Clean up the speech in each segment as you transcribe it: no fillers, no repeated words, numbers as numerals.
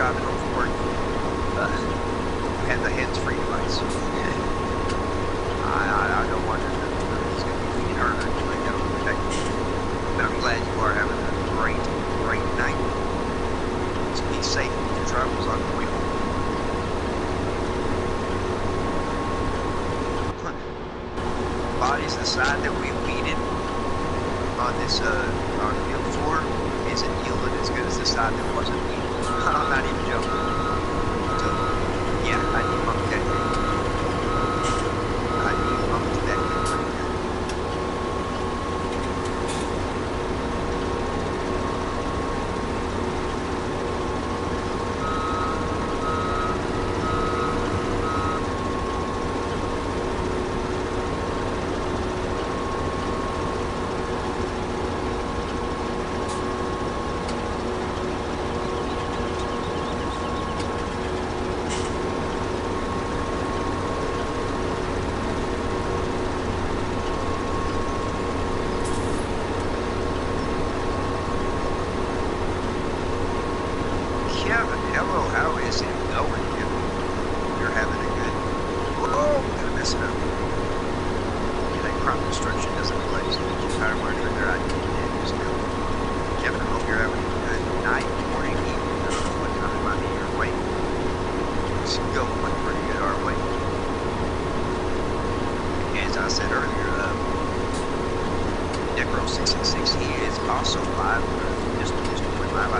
driving home from work, had the hands-free device. I don't want to. It's going to be getting harder to let go. Okay. But I'm glad you are having a great night. So be safe with your travels on the way home. Body's the side that we weeded on this on field 4 isn't yielding as good as the side that wasn't weeded. I'm not even joking. So yeah, I debunked that thing. I debunked that thing pretty good. Hello, how is it going? You're having a good... Whoa, I'm gonna mess it up. Yeah, that crop destruction doesn't place. Tire marker there, I did just go. Kevin, I hope you're having a good night, morning, evening. I don't know what time it might be your way. It's going pretty good our way. As I said earlier, NECROW666, he is also live. Just went live. I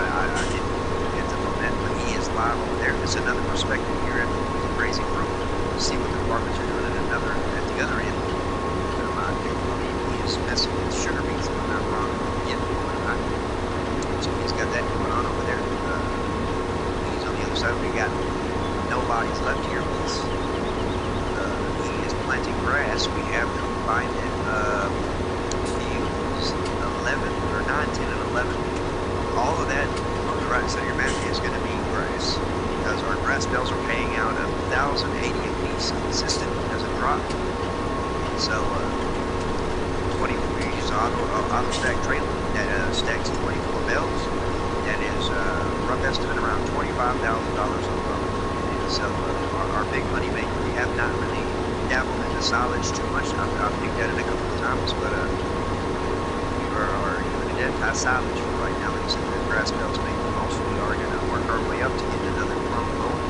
didn't but he is live over there. It's another perspective here at the Crazy Crew. See what the departments are doing at the other end. He is messing with sugar beets, if I'm not wrong. Yeah, so he's got that going on over there. He's on the other side. We got nobody's left here. He is planting grass. We have them combined at fields 11 or 9, 10, and 11. All of that. Right, so your map is going to be grass because our grass bales are paying out 1,080 a piece, consistent, doesn't drop. So 20 we use auto stack trailer that stacks 24 bales. That is rough estimate around $25,000 a load. So our big money maker. We have not really dabbled into silage too much. I've picked at it a couple of times, but we are doing it at silage for right now. Like I said, the grass bales make most. We are going to work our way up to get another crumb going.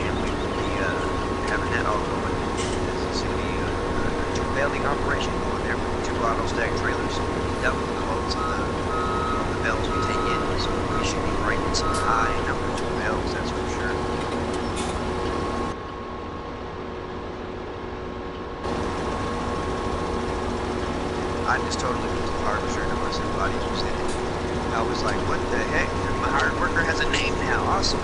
And we will be having that all going. It's going to be a two-baling operation going there with 2 auto stack trailers. Double the loads of the bales we take in. So we should be bringing some high number 2 bales, that's for sure. I just totally put the hard shirt on myself. Body was in it. I was like, what the heck? My hard worker has a name now. Awesome.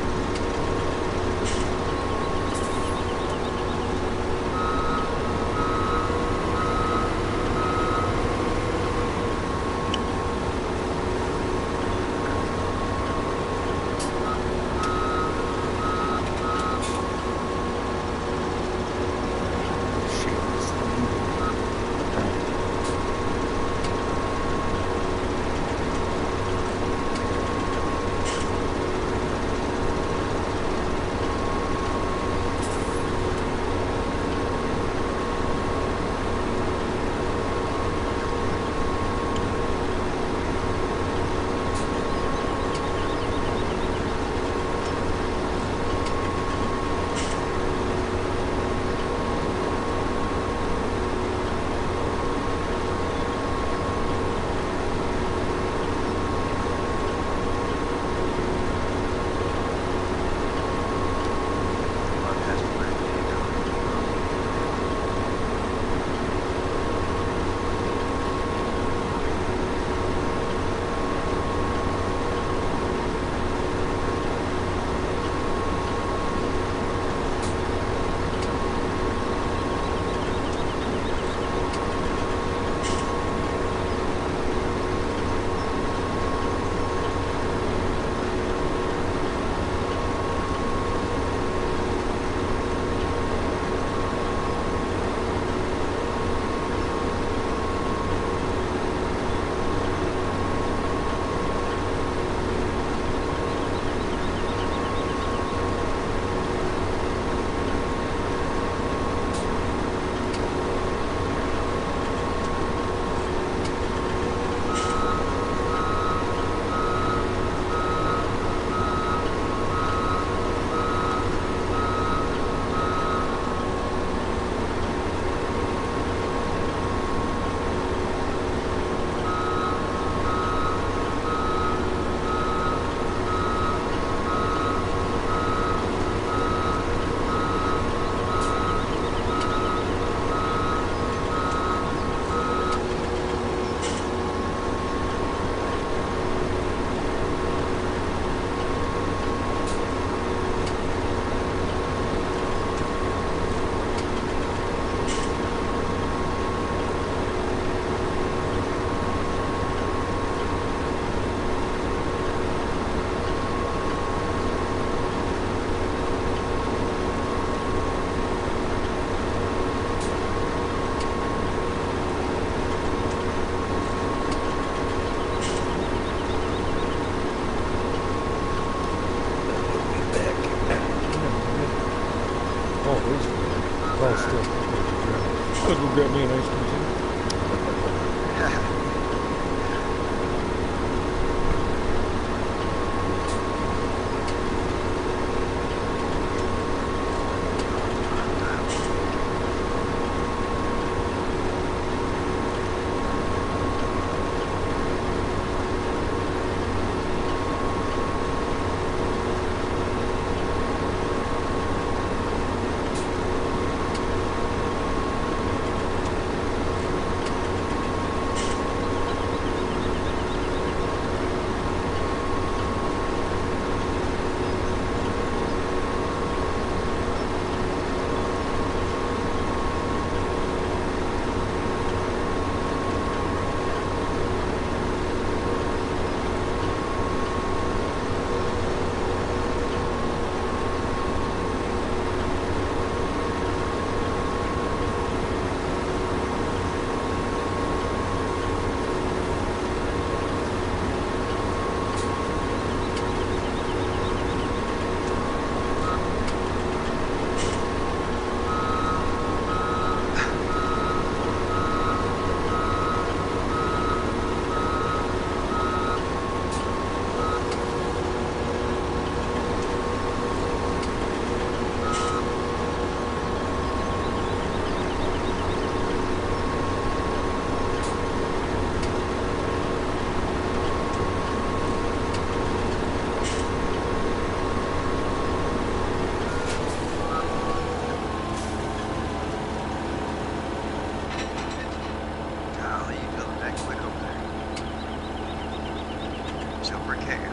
Silver care.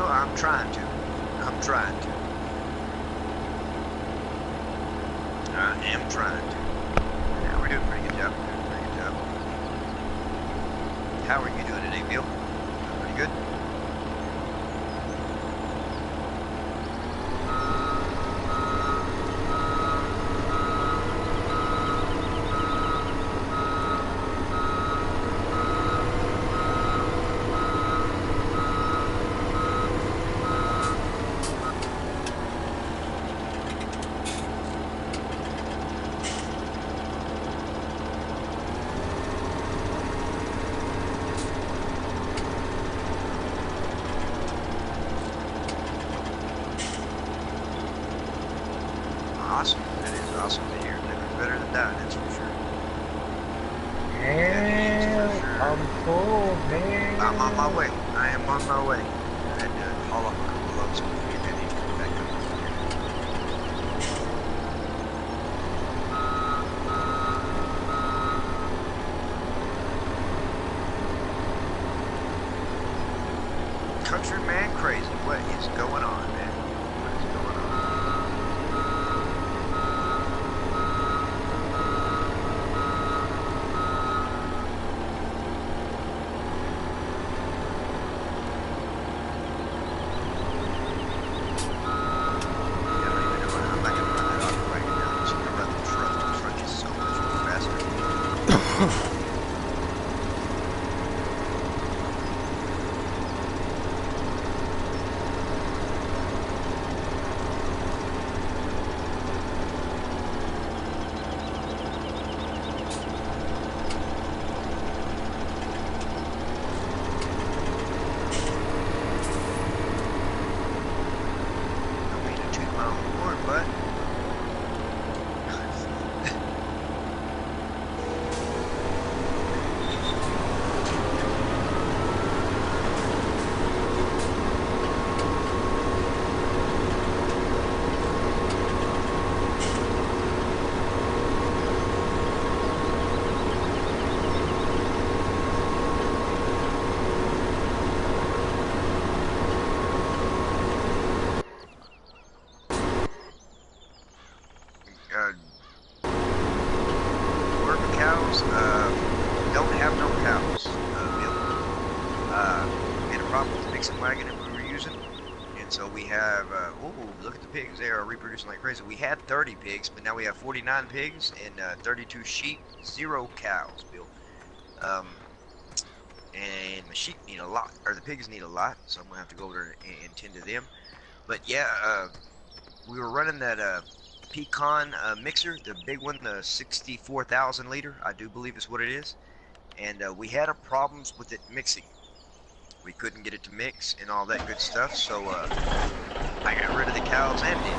I'm trying to. I'm trying to. I am trying to. Yeah, we're doing a pretty good job. We're doing a pretty good job. How are you doing today, Bill? Pretty good? Awesome. That is awesome to hear. Living's better than dying, that's for sure. Yeah, I'm full, man. I'm on my way. I am on my way. I had to haul up a couple of loads before we get ready to come back up. Countryman crazy. What is going on, man? What is going on? Working cows, don't have no cows, Bill. We had a problem with the mixing wagon that we were using, and so we have, ooh, look at the pigs, they are reproducing like crazy. We had 30 pigs, but now we have 49 pigs and 32 sheep, 0 cows, Bill. And the sheep need a lot, or the pigs need a lot, so I'm gonna have to go over and tend to them. But yeah, we were running that, pecan mixer, the big one, the 64,000 liter, I do believe is what it is, and we had a problems with it mixing. We couldn't get it to mix and all that good stuff, so I got rid of the cows and it.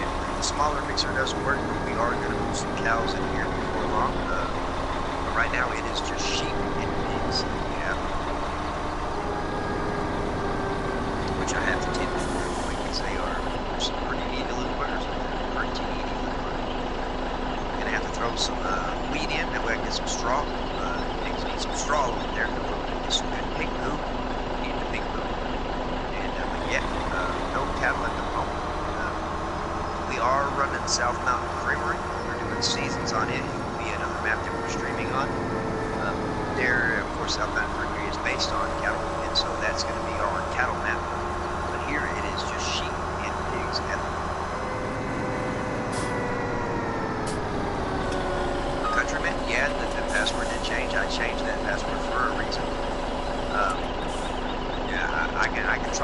If the smaller mixer doesn't work, we are going to move some cows in here before long. But right now it is just sheep and pigs. Yeah, which I have to tend to because they are some pretty needy little critters. Gonna have to throw some weed in, that way I can get some straw. Pigs need some straw in there. Get some good pig poop. Need the pig poop. And but yeah, no cattle at the moment. We are running South Mountain Creamery. We're doing seasons on it. It will be another map that we're streaming on. There, of course, South Mountain Creamery is based on cattle, and so that's going to be our cattle map. But here it is just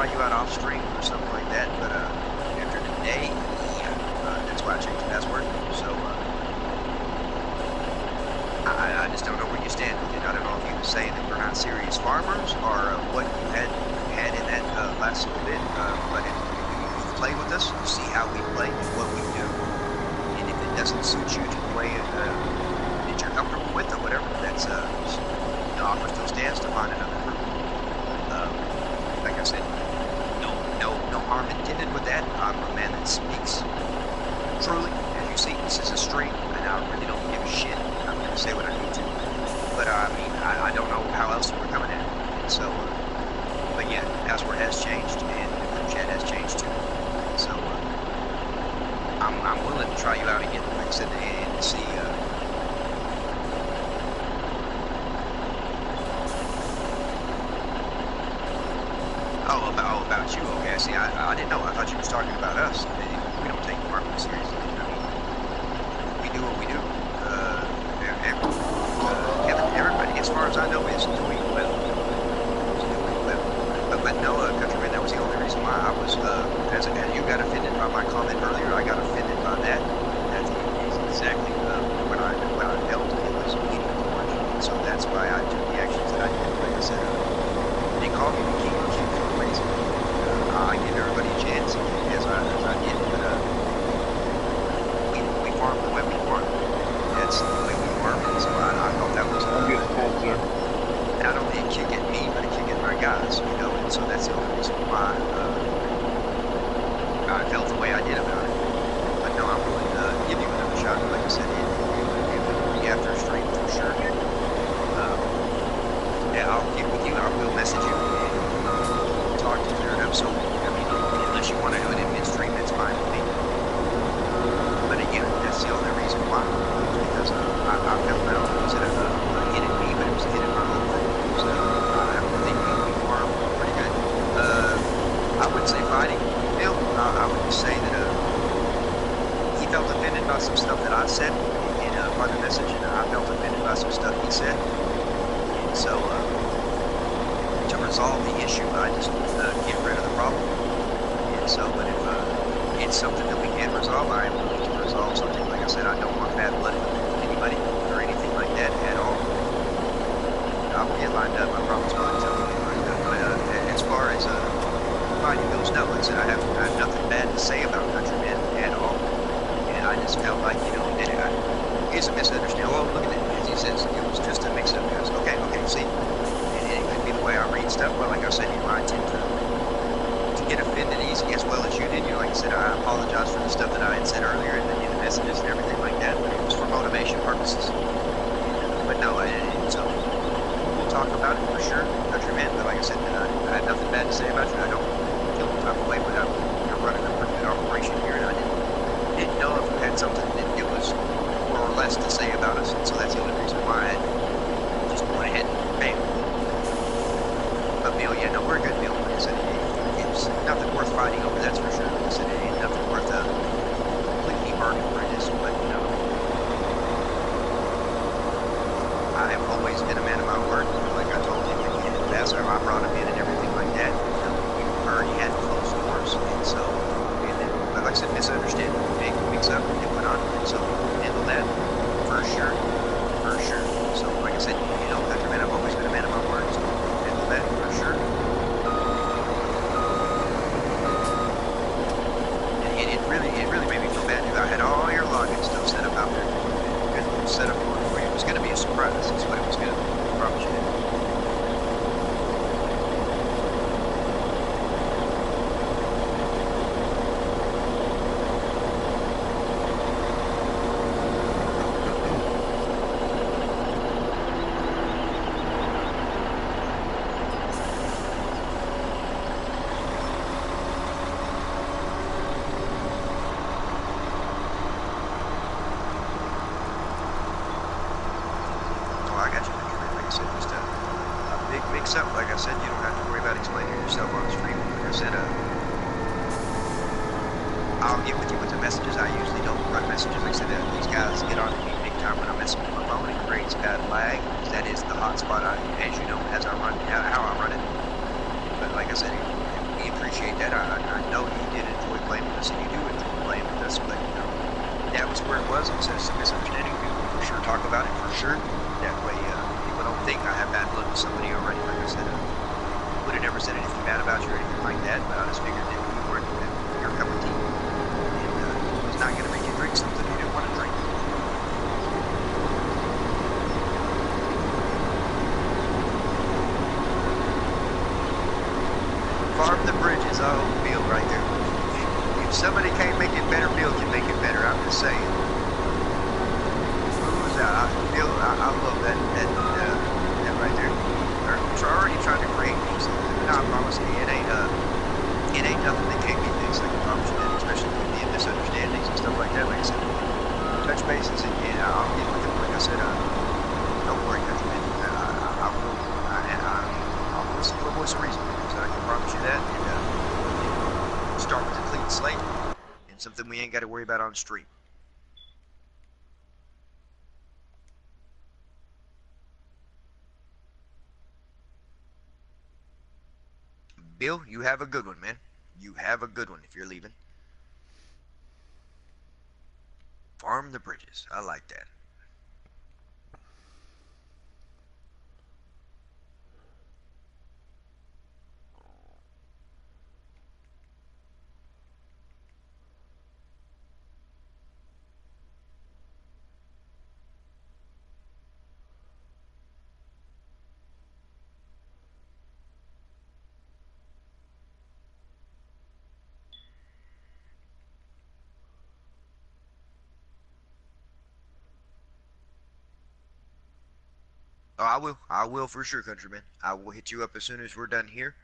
try you out off stream or something like that, but after today, yeah, that's why I changed the password. So I just don't know where you stand with it. I don't know if you were saying that we're not serious farmers or what you had in that last little bit, but if you've played with us, you see how we play, what we do, and if it doesn't suit you to play that you're comfortable with or whatever, that's the offer still stands to find another group. Like I said, no harm intended with that. I'm a man that speaks truly. As you see, this is a stream, and I really don't give a shit. I'm going to say what I need to. But I mean, I don't know how else we're coming at it. And so, but yeah, the password has changed, and the group chat has changed too. So, I'm willing to try you out again, like I said, and see. About you. Okay, see, I didn't know. I thought you was talking about us. We don't take marketing seriously. I mean, we do what we do. Everybody, as far as I know, is doing well. But no, countryman, that was the only reason why I was, as you got offended by my comment earlier, I got offended by that. That is exactly what I felt. It was meaning too much. So that's why I took the actions that I did. Like I said, they called me the king for a reason. I give everybody a chance, as I did, but we farm the way we farm. That's the way we farm, and so I thought that was not only a kick at me, but a kick at my guys, you know, and so that's the only reason why I felt the way I did about it. But no, I'm willing to give you another shot. Like I said, it will be after a stream for sure. Yeah, I'll get with you. I will message you and talk to clear it up. So, I mean, unless you want to do it in midstream, that's fine with me. But again, that's the only reason why. Because I felt that it was a hit at me, but it was a hit at my whole group. So I think we farm pretty good. I wouldn't say fighting. Bill, I would just say that he felt offended by some stuff that I said in a part of the message, and I felt offended by some stuff he said. And so, to resolve the issue, I just get rid of the problem. And so, but if it's something that we can resolve, I am willing to resolve something. Like I said, I don't want bad blood with anybody or anything like that at all. I will get lined up. I promise I'll tell you get lined up. But as far as fighting goes, no, like I said, I have nothing bad to say about countrymen at all. And I just felt like, you know, it's a misunderstanding. Oh, look at it. As he says, it was just a mix-up. Okay, see. And it could be the way I read stuff. But like I said, you know, I tend to get offended easy as well as you did. You know, like I said, I apologize for the stuff that I had said earlier in the messages and everything like that. But it was for motivation purposes. But no, so we'll talk about it for sure, countryman. But like I said, I have nothing bad to say about you. I don't feel the type of way, but I'm running a pretty good operation here, and I didn't know if you had something that it was more or less to say about us. And so that's the only reason why I just went ahead and bam. But Bill, yeah, no, we're good, Bill. Like I said, it's nothing worth fighting over, that's for sure. Like I said, it ain't nothing worth completely burning for this, but you know, I have always been a man of my word. Like I told him in the past, I brought him in and everything like that. You know, we already had closed doors, and so, and then, but like I said, misunderstanding, big mix-up, and it went on, and so we handled that for sure, for sure. So, like I said, you know, countryman, I've always been a man of my word, so handle that for sure. And it really made me feel bad, dude. I had all your login stuff set up out there. Good set up for you. It was going to be a surprise. That's what it was going to be. I promise you that. appreciate that. I know you did enjoy playing with us, and you do enjoy playing with us, but you know, that was where it was. Like I said, it's a misunderstanding. We will for sure talk about it, for sure. That way, people don't think I have bad blood with somebody already. Like I said, would have never said anything bad about you or anything like that, but I just figured that you weren't your cup of tea, and was not going to make you drink something you didn't want to drink. Farm the bridges. Oh, Bill right there. If somebody can't make it better, Bill can make it better. I'm just saying. Who's that? Bill, I love that right there. They're already trying to create things. No, I promise you, it ain't nothing that can't be fixed. Like I promise you that, especially with the misunderstandings and stuff like that. Like I said, touch bases and I'll get with them. Like I said, don't worry, countryman. I'll listen to a voice of reason. So I can promise you that. And start with a clean slate and something we ain't got to worry about on stream. Bill, you have a good one, man. You have a good one if you're leaving. Farm the bridges. I like that. Oh, I will. I will for sure, countryman. I will hit you up as soon as we're done here.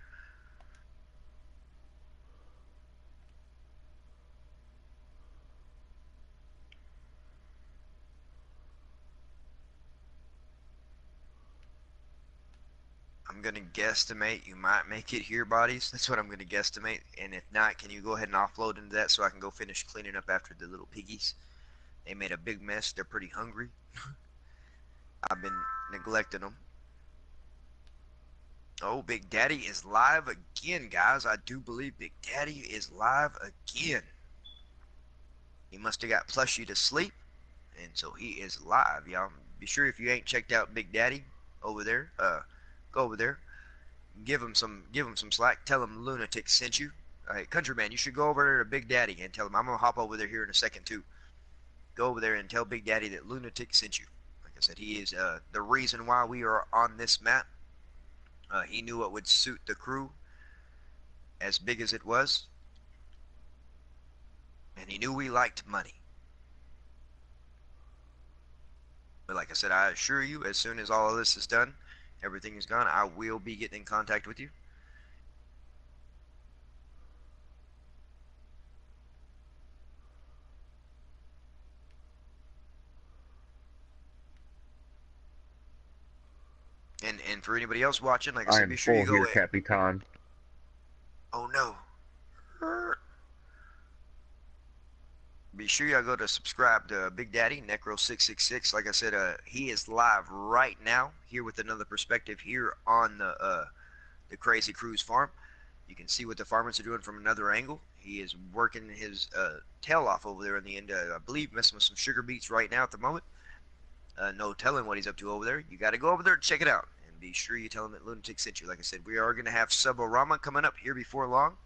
I'm gonna guesstimate you might make it here, bodies. That's what I'm gonna guesstimate. And if not, can you go ahead and offload into that so I can go finish cleaning up after the little piggies? They made a big mess. They're pretty hungry. I've been neglecting them. Oh, Big Daddy is live again, guys. I do believe Big Daddy is live again. He must have got Plushy to sleep, and so he is live, y'all. Be sure if you ain't checked out Big Daddy over there, go over there. Give him some slack. Tell him Lunatic sent you. Hey, countryman, you should go over there to Big Daddy and tell him I'm gonna hop over there here in a second too. Go over there and tell Big Daddy that Lunatic sent you. Like I said, he is the reason why we are on this map. He knew what would suit the crew, as big as it was, and he knew we liked money. But like I said, I assure you, as soon as all of this is done, everything is gone, I will be getting in contact with you. And for anybody else watching, like I said, be sure you go here, Capitan. Oh no. Be sure y'all go to subscribe to Big Daddy, NECROW666. Like I said, he is live right now, here with another perspective here on the Crazy Cruise farm. You can see what the farmers are doing from another angle. He is working his tail off over there in the end, I believe, messing with some sugar beets right now at the moment. No telling what he's up to over there. You got to go over there and check it out. And be sure you tell him that Lunatic sent you. Like I said, we are going to have Suborama coming up here before long,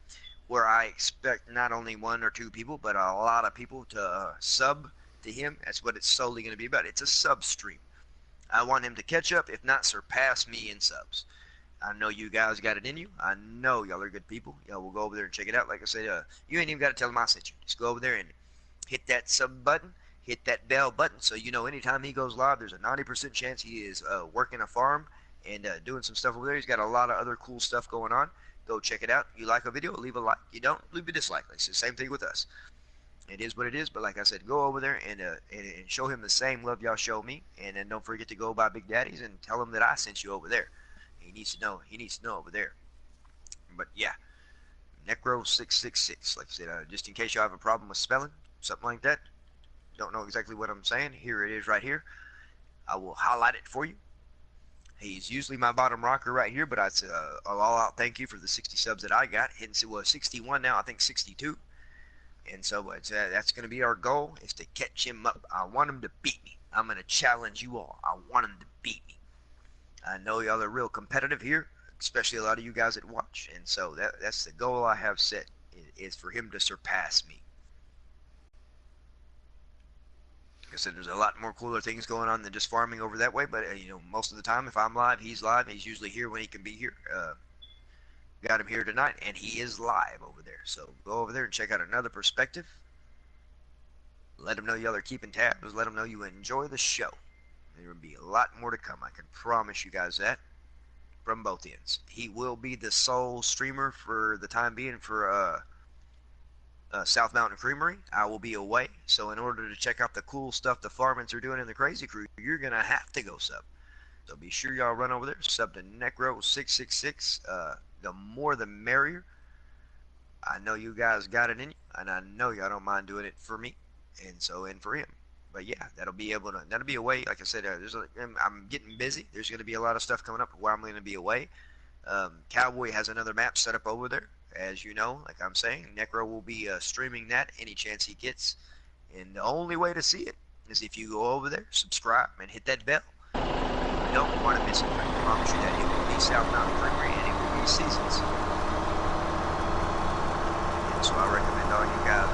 where I expect not only one or two people, but a lot of people to sub to him. That's what it's solely going to be about. It's a sub stream. I want him to catch up, if not surpass me in subs. I know you guys got it in you. I know y'all are good people. Y'all will go over there and check it out. Like I said, you ain't even got to tell him I sent you. Just go over there and hit that sub button. Hit that bell button so you know anytime he goes live, there's a 90% chance he is working a farm and doing some stuff over there. He's got a lot of other cool stuff going on. Go check it out. You like a video, leave a like. You don't, leave a dislike. It's the same thing with us. It is what it is, but like I said, go over there and show him the same love y'all show me. And then don't forget to go by Big Daddy's and tell him that I sent you over there. He needs to know. He needs to know over there. But yeah, NECROW666. Like I said, just in case y'all have a problem with spelling, something like that. Don't know exactly what I'm saying. Here it is right here. I will highlight it for you. He's usually my bottom rocker right here, but I'd a all-out thank you for the 60 subs that I got. Hitting, well, 61 now, I think 62. And so that's going to be our goal, is to catch him up. I want him to beat me. I'm going to challenge you all. I want him to beat me. I know y'all are real competitive here, especially a lot of you guys that watch. And so that's the goal I have set, is for him to surpass me. Like I said, there's a lot more cooler things going on than just farming over that way. But, you know, most of the time, if I'm live. He's usually here when he can be here. Got him here tonight, and he is live over there. So go over there and check out another perspective. Let him know y'all are keeping tabs. Let him know you enjoy the show. There will be a lot more to come. I can promise you guys that, from both ends. He will be the sole streamer for the time being for South Mountain Creamery. I will be away, so in order to check out the cool stuff the Farmans are doing in the Crazy Crew, you're going to have to go sub. So be sure y'all run over there, sub to NECROW666. The more the merrier. I know you guys got it in you, and I know y'all don't mind doing it for me, and for him. But yeah, that'll be a way. Like I said, I'm getting busy. There's going to be a lot of stuff coming up where I'm going to be away. Cowboy has another map set up over there, as you know. Like I'm saying, Necro will be streaming that any chance he gets, and the only way to see it is if you go over there, subscribe, and hit that bell. You don't want to miss it. I promise you that it will be South Mountain Creamery, and it will be Seasons. And so I recommend all you guys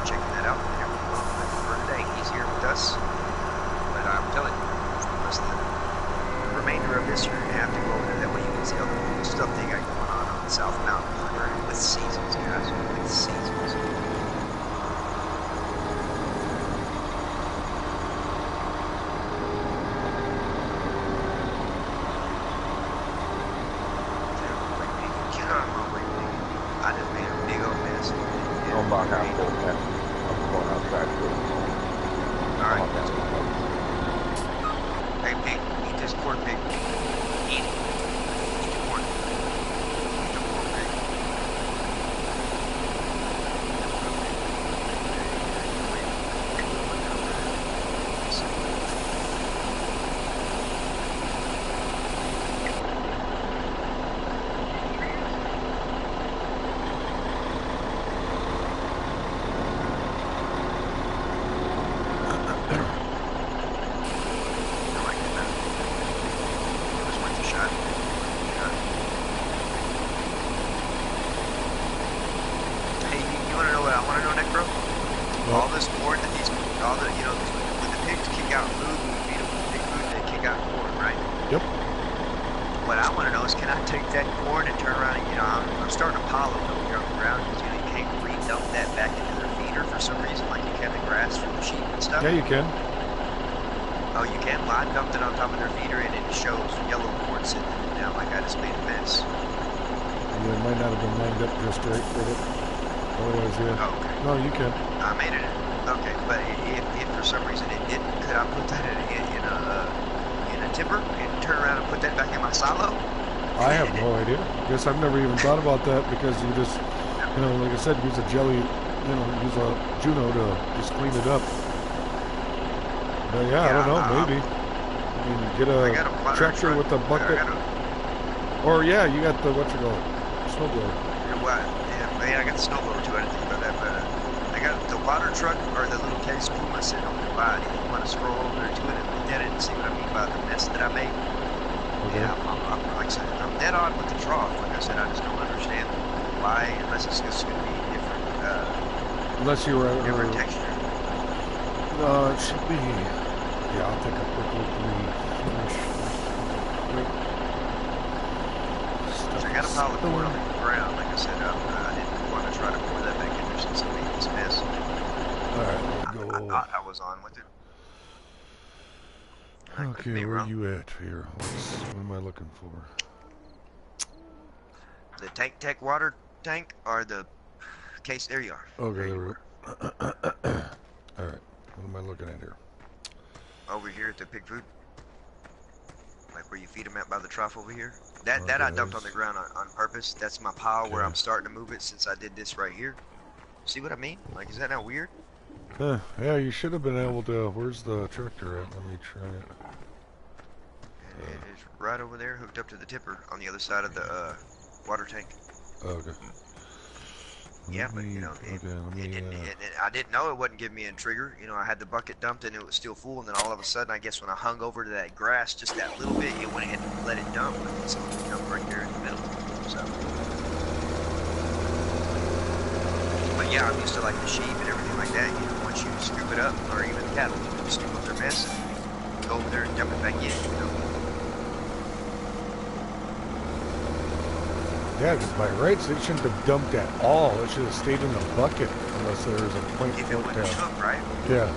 checking that out. And everyone, for today, he's here with us. But I'm telling you, for the rest of the remainder of this, you're going to have to go over there. That way you can see all the cool stuff they got going on the South Mountain Creamery with Seasons, guys. With Seasons. Yeah, you can. Oh, you can? Well, I dumped it on top of their feeder and it shows yellow corn sitting in it now. Like I just made a mess. Yeah, it might not have been lined up just right with it. Otherwise, yeah. Oh, okay. No, you can. I made it. Okay, but if for some reason it didn't, could I put that in a tipper and turn around and put that back in my silo? I have no idea. I guess I've never even thought about that because you just, you know, like I said, use a jelly, you know, use a Juno to just clean it up. Yeah, I don't know, maybe. I mean, get a tractor with a bucket. Or, yeah, you got the, what you call it, snowblower. Yeah, I got the snowblower too, I didn't think about that, but I got the water truck, or the little case Puma sitting on the body. If you want to scroll over there to it and look at it and see what I mean by the mess that I made. Okay. Yeah, like I said, I'm dead on with the trough. Like I said, I just don't understand why, unless it's just going to be different, unless you were different texture. It should be. Yeah, I'll take a quick look at I got a pile of corn on the ground. Like I said, I didn't want to try to pour that back in there since I made this mess. Alright, go. I thought I was on with it. Okay, where are you at here? What am I looking for? The tank tech water tank or the case? There you are. Okay, there we go. Alright, what am I looking at here? Over here at the pig food, like where you feed them at by the trough over here. That I dumped on the ground on purpose. That's my pile where I'm starting to move it since I did this right here. See what I mean? Like, is that not weird? Yeah, you should have been able to. Where's the tractor at? Let me try it. It's right over there, hooked up to the tipper on the other side of the water tank. Okay. Yeah, but you know, I didn't know it wasn't giving me a trigger. You know, I had the bucket dumped and it was still full, and then all of a sudden, I guess when I hung over to that grass just that little bit, it went ahead and let it dump. So it dumped right there in the middle. So, but yeah, I'm used to like the sheep and everything like that. You know, once you scoop it up, or even the cattle, you scoop up their mess, go over there and dump it back in. You know. Yeah, because by rights, it shouldn't have dumped at all. It should have stayed in the bucket unless there was a point If for it it wouldn't to. took, right? Yeah.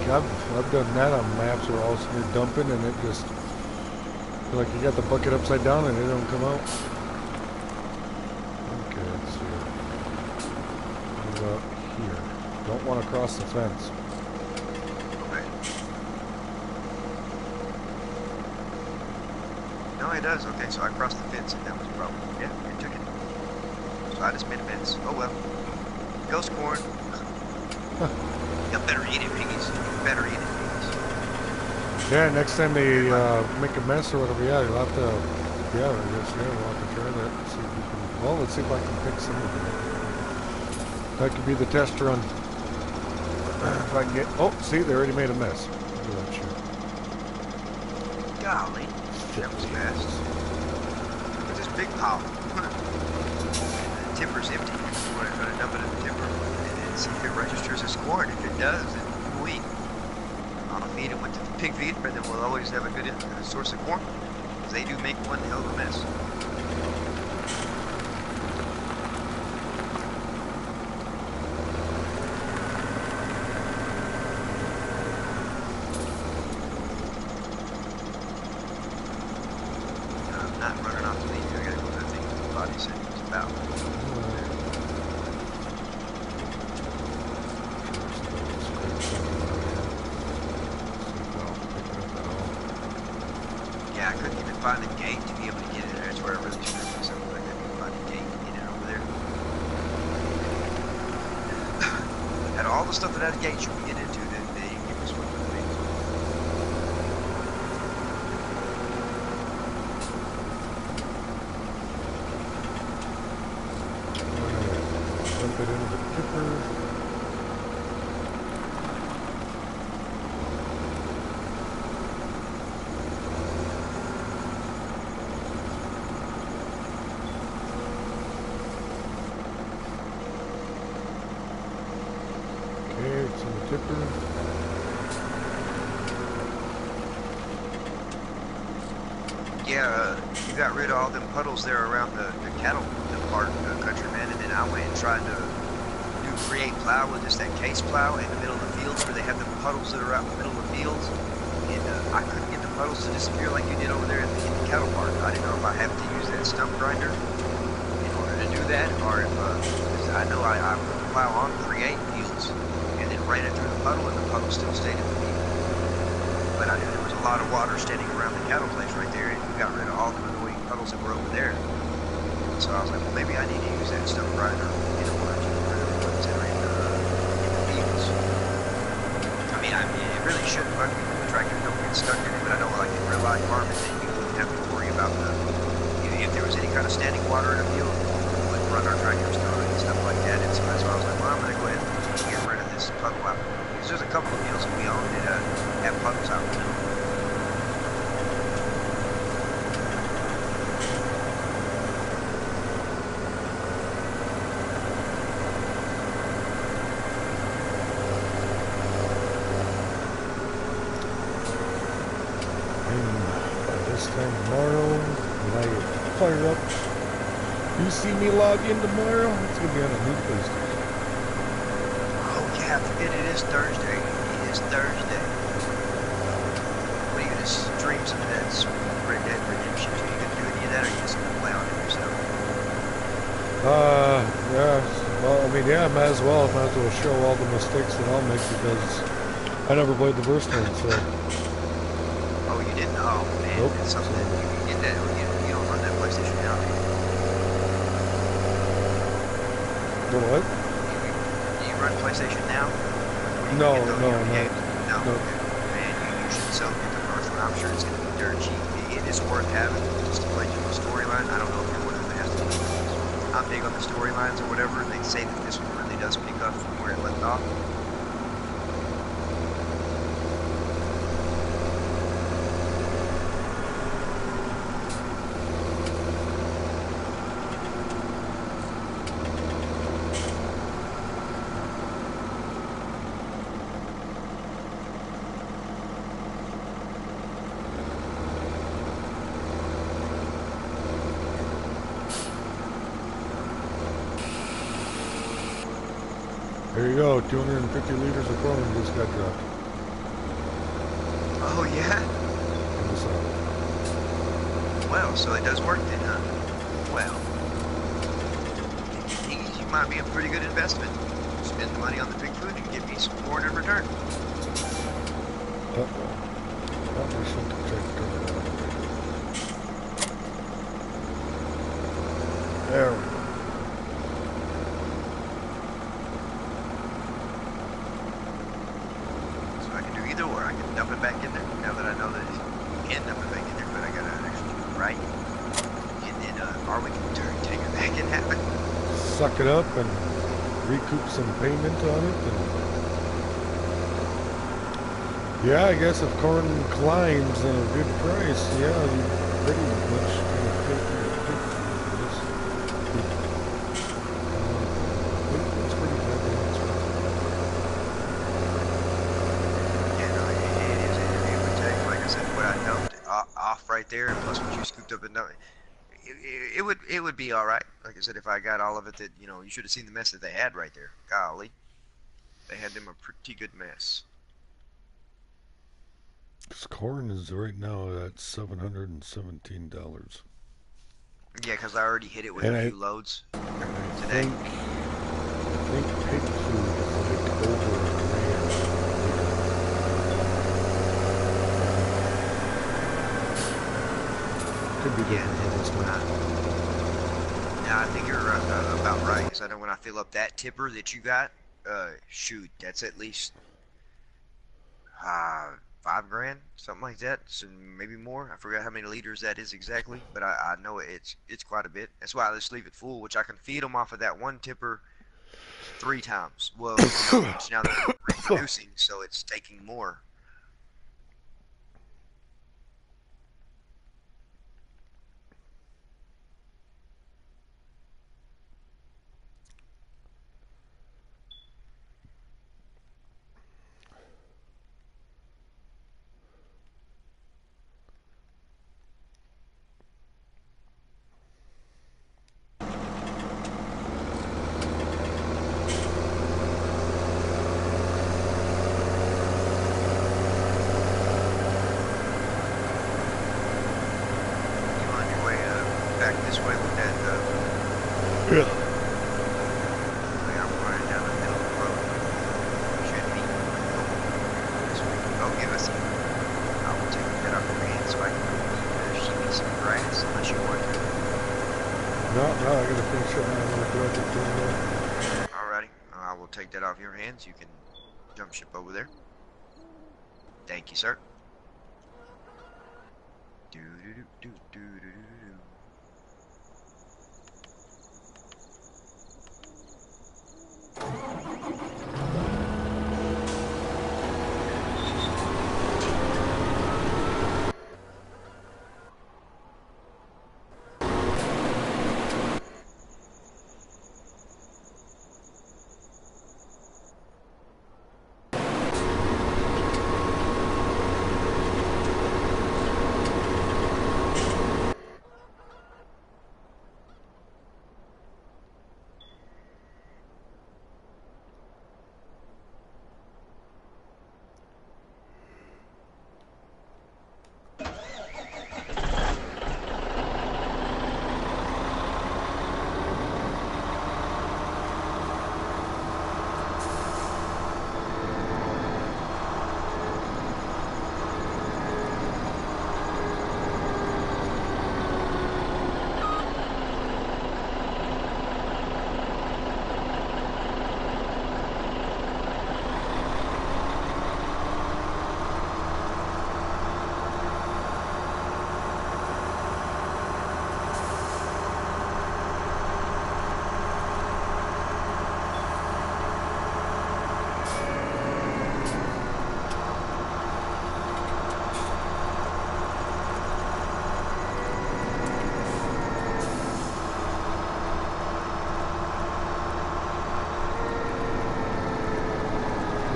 Like I've done that on maps where all of a sudden you're dumping and it just, like you got the bucket upside down and it don't come out. Okay, let's see. What about here? Don't want to cross the fence. Okay. No, it does. Okay, so I crossed the fence and that was a problem. Yeah, it took it. So I just made a mess. Oh well. Ghost corn. You better eat it, piggies. You better eat it, piggies. Yeah, next time they make a mess or whatever, yeah, you'll have to, yeah, I guess, yeah, we'll have to try that. See if we can, well, let's see if I can fix some of them. That could be the test run. If I can get, oh, see, they already made a mess. Look at that shit. Golly. That was fast. Look at this big pile. The tipper's empty. You want to try to dump it in the tipper and see if it registers as corn. If it does, then we'll eat. I'll feed it with the pig feed, and then we'll always have a good source of corn. Because they do make one hell of a mess. I'm not running off the lead here. I gotta go to the thing with the body settings about. Yeah, I couldn't even find the gate to be able to get in there. That's where I really screwed myself. I couldn't even find the gate to get in over there. Out of all the stuff that had a gate you can get into, that they didn't give us one for the gate. Dump it into the tipper. Okay, it's in the tipper. Yeah, you got rid of all them puddles there around the cattle part of the country, man, and then I went and tried to create plow with just that case plow in the middle of the fields where they have the puddles that are out in the middle of the fields, and I couldn't get the puddles to disappear like you did over there in the cattle park. I didn't know if I have to use that stump grinder in order to do that, or if, because I know I plow on create fields, and then ran it through the puddle, and the puddle still stayed in the field. But there was a lot of water standing around the cattle place right there, and we got rid of all the annoying puddles that were over there. So I was like, well, maybe I need to use that stump grinder in order to get rid of the ones that are in the fields. I mean, it really shouldn't bug me when the tractor don't get stuck in it, but I know like in real life farming, then you wouldn't have to worry about if there was any kind of standing water in a field, we wouldn't run our tractors through it and stuff like that. And so that's why I was like, well, I'm going to go ahead and get rid of this puddle out. Because there's a couple of fields that we own that have puddles out in the middle. Tomorrow, when I fire up, you see me log in tomorrow, it's going to be on a new PlayStation. Oh yeah, forget it is Thursday. It is Thursday. What are you going to stream some of that Red Dead Redemption? Are you going to do any of that, or are you just going to play on it yourself? Yeah, well, I mean, yeah, might as well show all the mistakes that I'll make because I never played the first one, so. Oh, you didn't? Oh, man, Nope. that's something that you get that, you don't run that PlayStation now, do you? The what? Do you run PlayStation now? No, No. no. Okay. Man, you should sell it the first one. I'm sure it's going to be dirt cheap. it is worth having just to play through the storyline. I don't know if you're one of them that has to. I'm big on the storylines or whatever. They say that this one really does pick up from where it left off. There you go, 250 liters of corn just got dropped. Oh yeah? In the south. Well, so it does work then, huh? Well, you might be a pretty good investment. Spend the money on the pig food and give me some corn in return. Probably shouldn't check there we go. So I can do either or. I can dump it back in there now that I know that you can dump it back in there, but I gotta actually do it right. And then, or we can take it back and have it. Suck it up and recoup some payment on it. And yeah, I guess if corn climbs at a good price, yeah, you pretty much gonna pay for your pig food. It's pretty goddamn expensive. Yeah, no, it is. It would take, like I said, what I dumped off right there, and plus what you scooped up and dumped. It would be all right. Like I said, if I got all of it, that you know, you should have seen the mess that they had right there. Golly, they had them a pretty good mess. This corn is right now at $717. Yeah, because I already hit it with a few loads today. I think pig food is like over $1,000. Could be different than this one. Yeah, I think you're about right. Because I know when I fill up that tipper that you got, shoot, that's at least $5,000, something like that. So maybe more. I forgot how many liters that is exactly, but I know it's quite a bit. That's why I just leave it full, which I can feed them off of that one tipper 3 times. Well, you know, now they're reproducing, so it's taking more. Back this way with that, Yeah. I'm running down the middle of the road. Should be. This way. Oh, give us. I will take that off your hand so I can sheep me some grass unless you want to. No, I gotta finish up my little project down there. Alrighty. I will take that off your hands. You can jump ship over there. Thank you, sir. Do do do do do do do.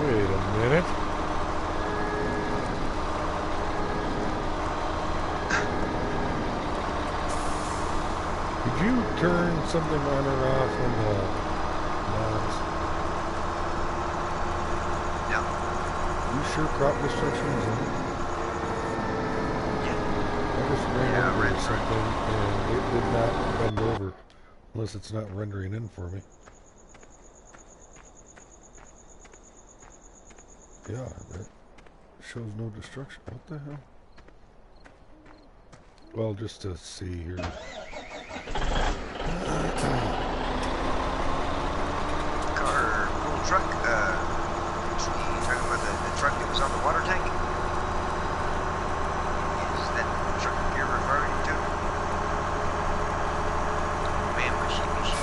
Wait a minute. Did you turn something on or off on the mods? No. You sure crop destruction is on? Yeah. I just ran Yeah, I over ran something and it did not bend over. Unless it's not rendering in for me. Yeah, that shows no destruction. What the hell? Well, just to see here. Car, little truck, you talking about the truck that was on the water tank? Is that the truck you're referring to? Man, my sheepy.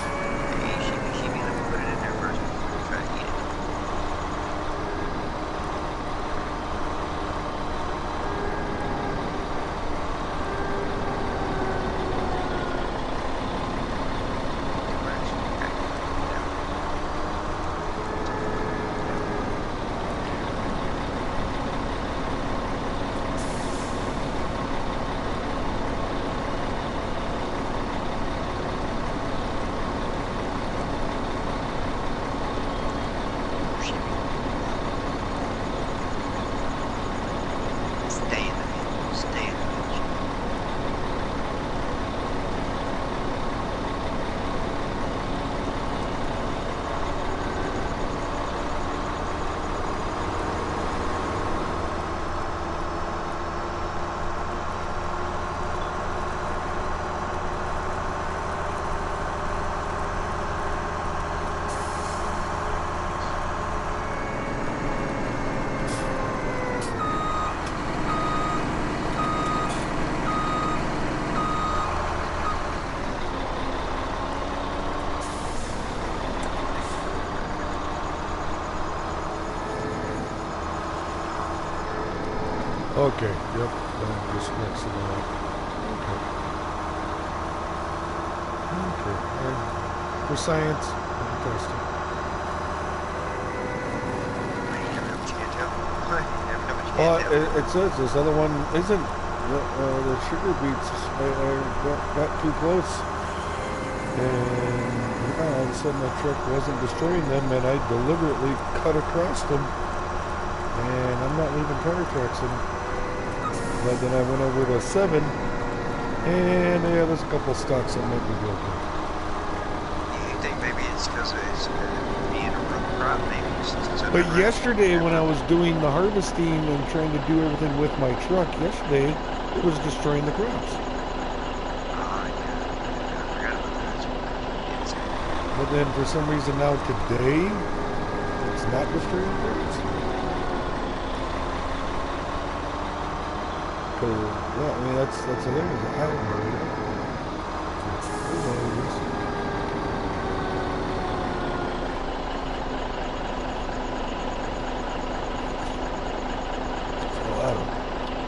Hey, sheepy, let me put it in there first before we try to eat it. Okay, yep, just next to that. Okay, and for science, and testing. It says this other one isn't. The sugar beets got too close, and all of a sudden the truck wasn't destroying them, and I deliberately cut across them, and I'm not leaving tire tracks in them. But then I went over to 7, and yeah, there's a couple stocks that might be broken. You think maybe it's because it's being a rough crop, maybe it's but yesterday when I was doing the harvesting and trying to do everything with my truck, yesterday it was destroying the crops. But then for some reason now today, it's not destroying the crops. Yeah, I mean that's the thing is I don't know.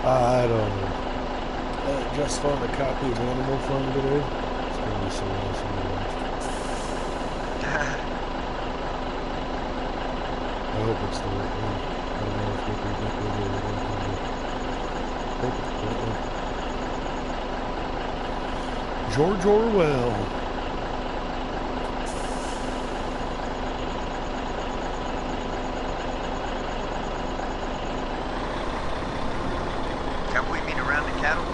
I don't know. I just found a copy of Animal Farm today. It's gonna be so awesome to watch. I hope it's the right one. I don't know if they can get rid of it. George Orwell. Can we mean around the cattle?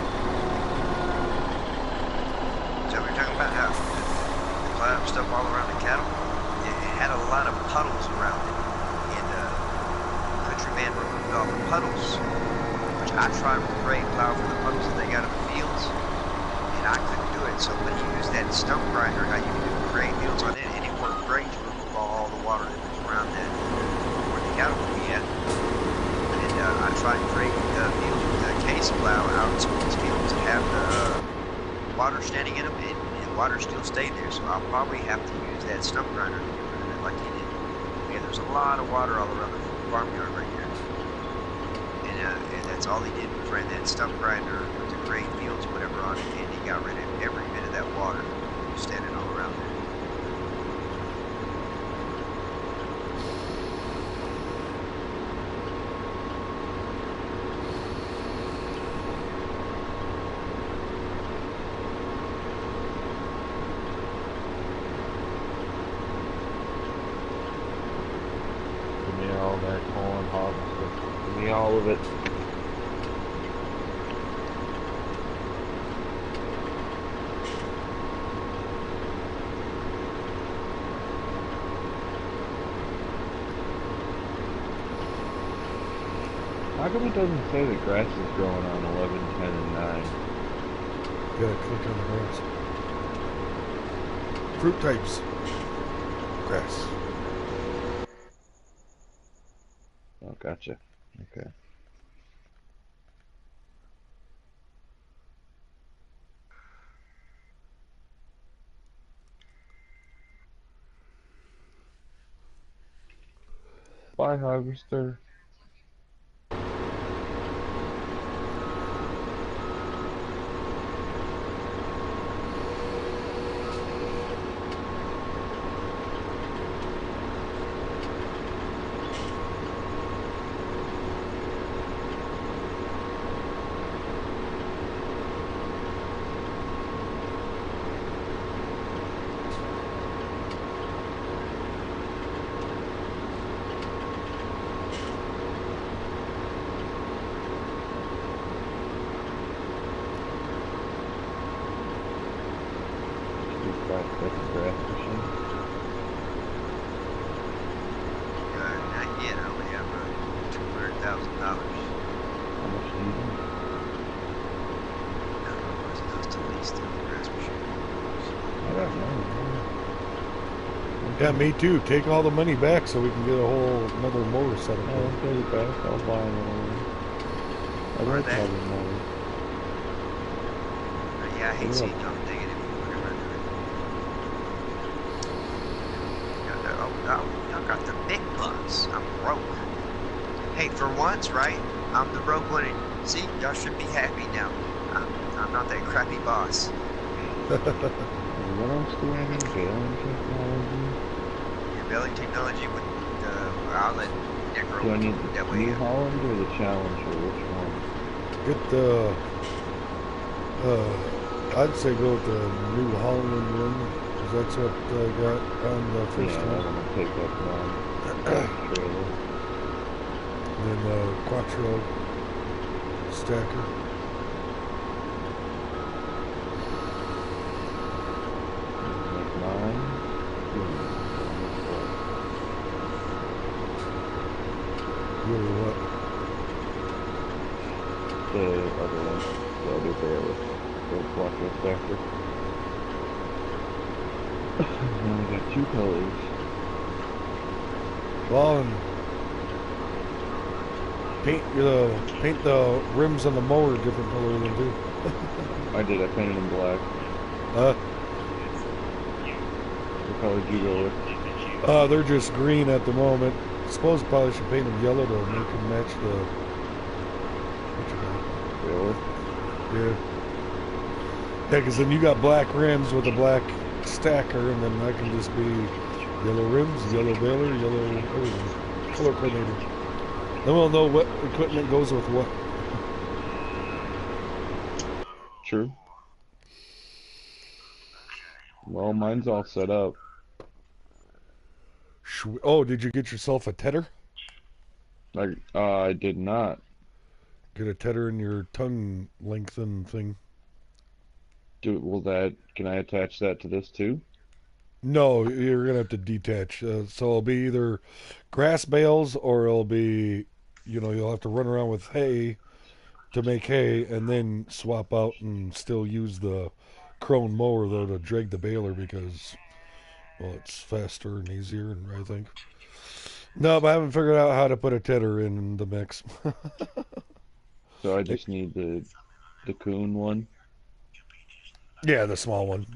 So we're talking about how the cloud stuff all around the cattle. It had a lot of puddles around it, and Countryman removed all the puddles. I tried with grade plow for the puddles that they got in the fields, and I couldn't do it. So when you use that stump grinder, how you can do grade fields on it, and it worked great to remove all the water that was around that where the cattle would be at. And I tried grade fields with the case plow out in some of these fields that have the water standing in them, and water still stayed there. So I'll probably have to use that stump grinder to get rid of it like he did. Yeah, there's a lot of water all around the farmyard right here. And that's all he did was ran that stump grinder with the grade fields, whatever on it, and he got rid of every bit of that water standing all around there. all that corn, harvester. Give me all of it. How come it doesn't say that grass is growing on 11, 10, and 9? You gotta click on the grass. Fruit types. Grass. Oh, gotcha. Okay. Bye, harvester. That's a grass machine. Not yet. I only have $200,000. How much do you need? No, it's just to lease the grass machine. I don't know. Yeah, me too. Take all the money back so we can get a whole another mower set up. I'll pay it back. I'll buy another one. I Or like that. having money. Yeah, I hate Yeah. seeing y'all negative. Y'all got the big bucks. I'm broke. Hey, for once, right? I'm the broke one. See, y'all should be happy now. I'm not that crappy boss. What else do I need? Baling technology? Your belly technology with I'll let Necro Do I need that the way. New Holland or the Challenger? Which one? Get the. I'd say go with the New Holland one, because that's what I got on the first Yeah, I one. want to take up one. Trailer. Then Quattro stacker. Like mine. Really what? The other one. The other barrel. The Quattro stacker. Now we got two colors. Well, and paint the rims on the mower a different color than too. I did. I painted them black. What color did you go with? They're just green at the moment. I suppose probably should paint them yellow to make them match the. What you Really? got? Yeah. Yeah, because then you got black rims with a black stacker, and then I can just be yellow rims, yellow baler, yellow everything. Color coordinated. Then we'll know what equipment goes with what. True. Well, mine's all set up. Oh, did you get yourself a tedder? I did not. Get a tedder in your tongue lengthen thing. Can I attach that to this too? No, you're gonna have to detach. So it'll be either grass bales or it'll be, you'll have to run around with hay to make hay, and then swap out and still use the crone mower though to drag the baler because, well, it's faster and easier, and I think. No, but I haven't figured out how to put a tedder in the mix. So I just need the Coon one. Yeah, the small one.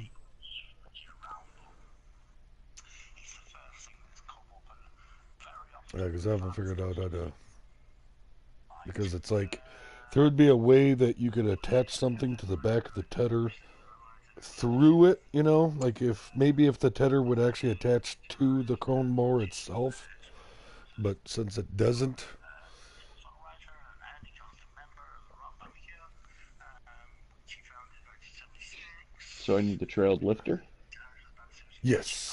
Yeah, because I haven't figured out how to. Because it's like, there would be a way that you could attach something to the back of the tedder through it, like if the tedder would actually attach to the cone mower itself, but since it doesn't. So I need the trailed lifter. Yes.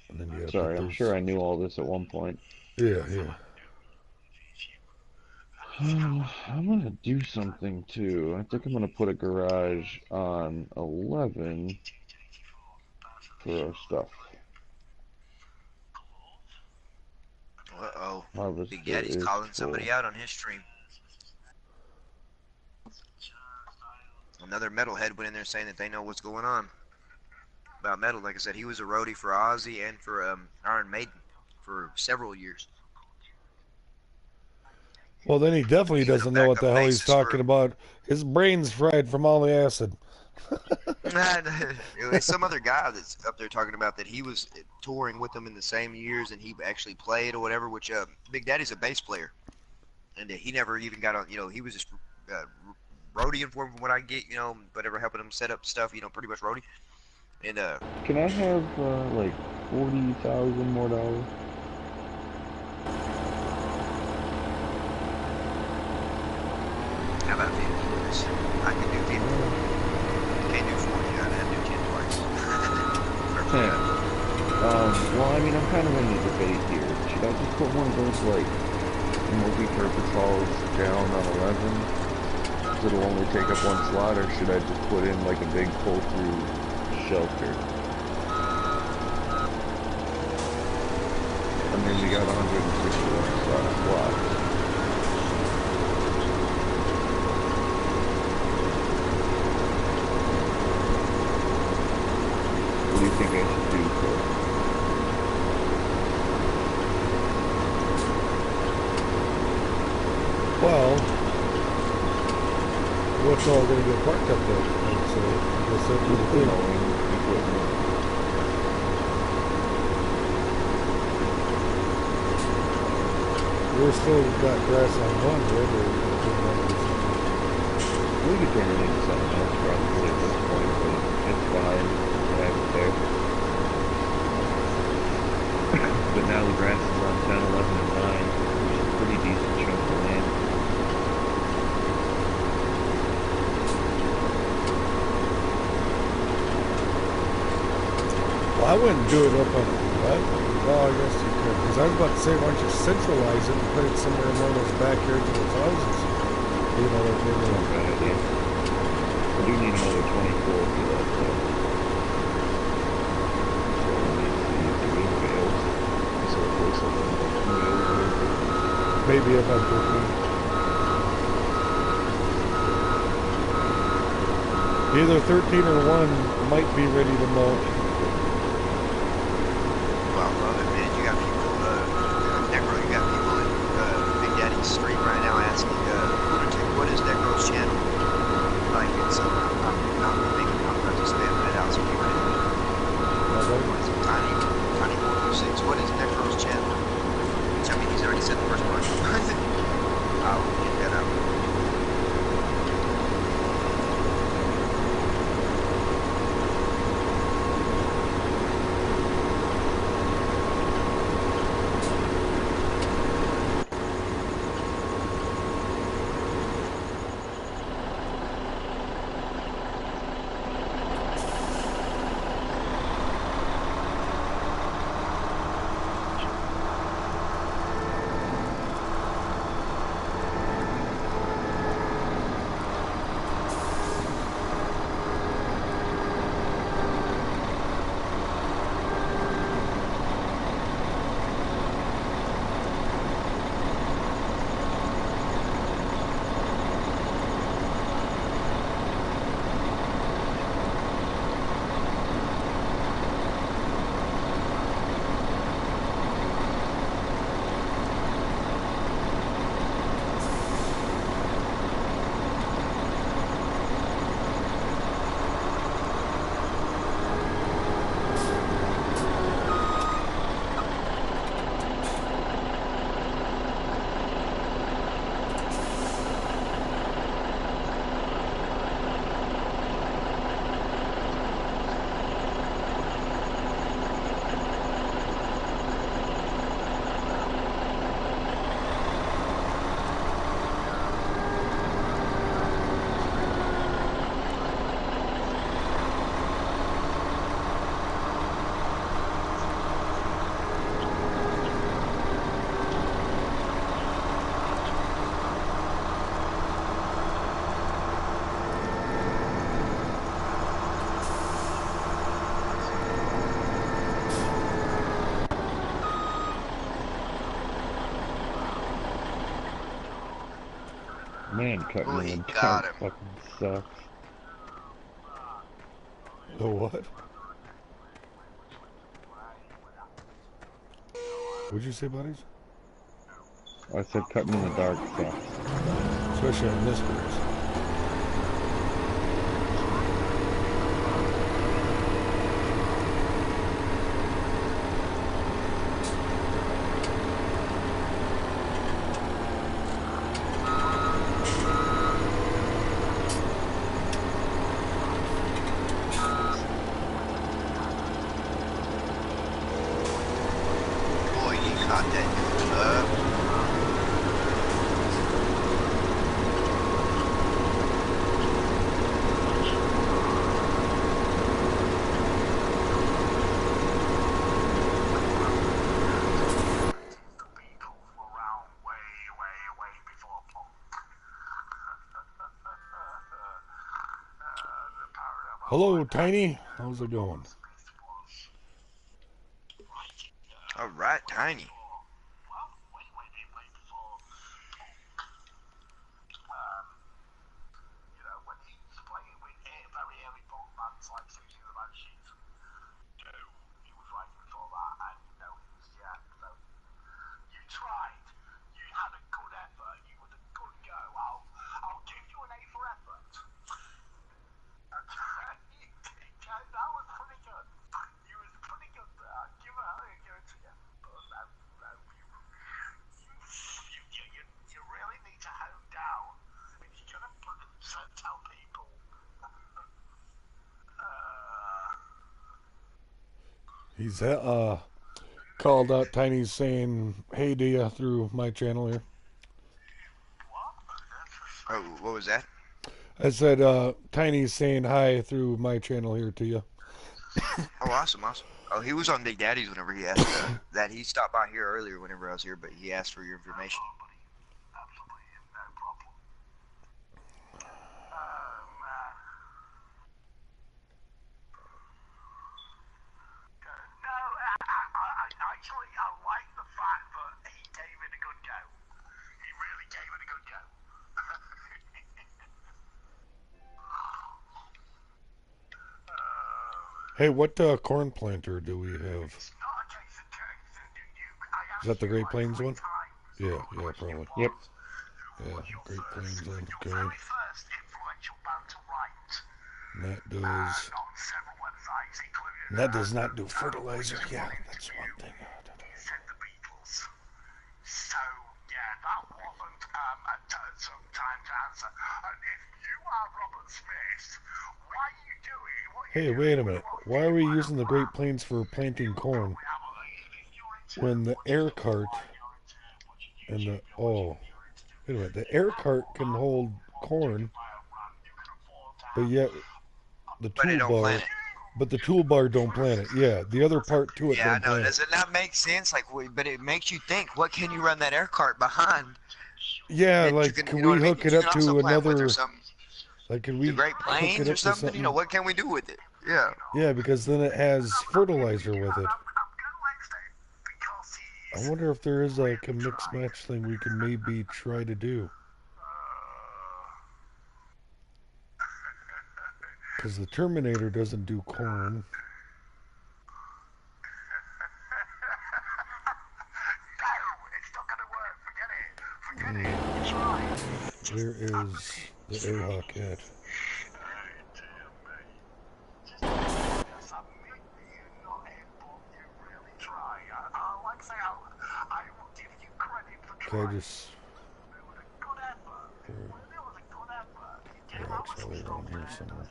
And then you gotta Sorry, put I'm those. sure I knew all this at one point. Yeah, yeah. I'm gonna do something too. I think I'm gonna put a garage on 11 for our stuff. Uh-oh. Big Harvester Daddy's is calling full. somebody out on his stream. Another metalhead went in there saying that they know what's going on about metal. Like I said, he was a roadie for Ozzy and for Iron Maiden for several years. Well, then he definitely Even a doesn't know what backup the hell he's bassist talking for. about. His brain's fried from all the acid. It's some other guy that's up there talking about that he was touring with them in the same years and he actually played or whatever. Which Big Daddy's a bass player, and he never even got on. He was just uh, roadieing for him from what I get. Whatever, helping him set up stuff. Pretty much roadie. And Can I have like 40,000 more dollars? how about 50? I can do 50. Can't do 40. I'd have to do 10 twice. Yeah. Well, I mean, I'm kind of in the debate here. Should I just put one of those like multi-purpose halls down on 11? Because it'll only take up one slot, or should I just put in like a big pull-through shelter? I mean, we got 161 slots. What do you think I should do, Chris? Well, what's all going to get parked up there? So I guess that'd be the thing. Equipment. We're still got grass on one, right? We could turn it into something else probably at this point, but it's fine to have it there. But now the grass is on 10, 11, and 9, which is a pretty decent chunk of land. Well, I wouldn't do it up on what? Well, I guess you could. Because I was about to say, why don't you centralize it and put it somewhere in one of those backyards of those houses? Like maybe Not a bad idea. I do need another 24 for that, though. So let me see if the wind fails. So it looks like maybe about 13. Either 13 or 1 might be ready to mow. Well, man, you got people, Necro, you got people in Big Daddy's stream right now asking, what is Necro's channel? Like, it's, I'm thinking I'm about to spam that out so people can what is it, Tiny 426, what is Necro's channel? Which, I mean, he's already said the first part. I'll get that out. Man, cutting Oh, in he the got dark him. fucking sucks. The what? What'd you say, buddies? I said cutting in the dark sucks. Especially on this course. Boy, he caught that dude up. Hello, Tiny. How's it going? All right, Tiny. He's called out Tiny's saying hey to you through my channel here. Oh, what was that? I said Tiny's saying hi through my channel here to you. Oh, awesome, awesome. Oh, he was on Big Daddy's whenever he asked that. He stopped by here earlier whenever I was here, but he asked for your information. Hey, what corn planter do we have? Is that the Great Plains one? Yeah, probably. Yep. Yeah, Great Plains one. Okay. And that does not do fertilizer. Yeah, that's one thing. Hey, wait a minute. Why are we using the Great Plains for planting corn when the air cart and the wait a minute, the air cart can hold corn, but yet the But it don't toolbar, plant it. but the toolbar don't plant it. Yeah, the other part to it Yeah, I don't know. plant Does it. it not make sense? But it makes you think. What can you run that air cart behind? Yeah, That you like can, can you know we what I mean? hook That it you up can also to plant with or another? something. Like, can The we Great hook it Plains or up to something. You know, something? what can we do with it? Yeah. Yeah, because then it has fertilizer with it. I wonder if there is like a mix match thing we can maybe try to do. Because the Terminator doesn't do corn. Where is the Airhawk at? Okay, I just... They're actually around here somewhere.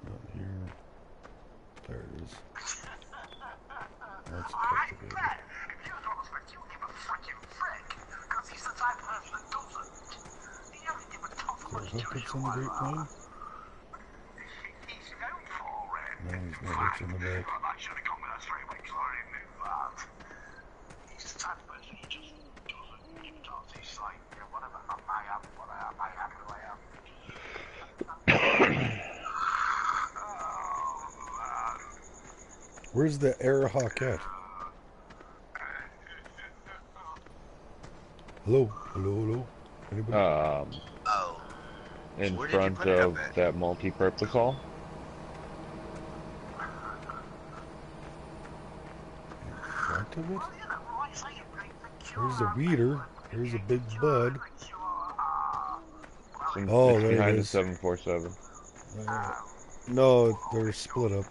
Not here. There it is. That's cultivated. Is there hookups on the Great Plain? No, he's no hooks in the back. Where's the Airhawk at? Hello? Hello, hello? Anybody? Oh. In Where did you front put it up of at? that multi-purpose hall. In front of it? There's a weeder. There's a big bud. Oh, It's there it behind the is. 747. No, they're split up.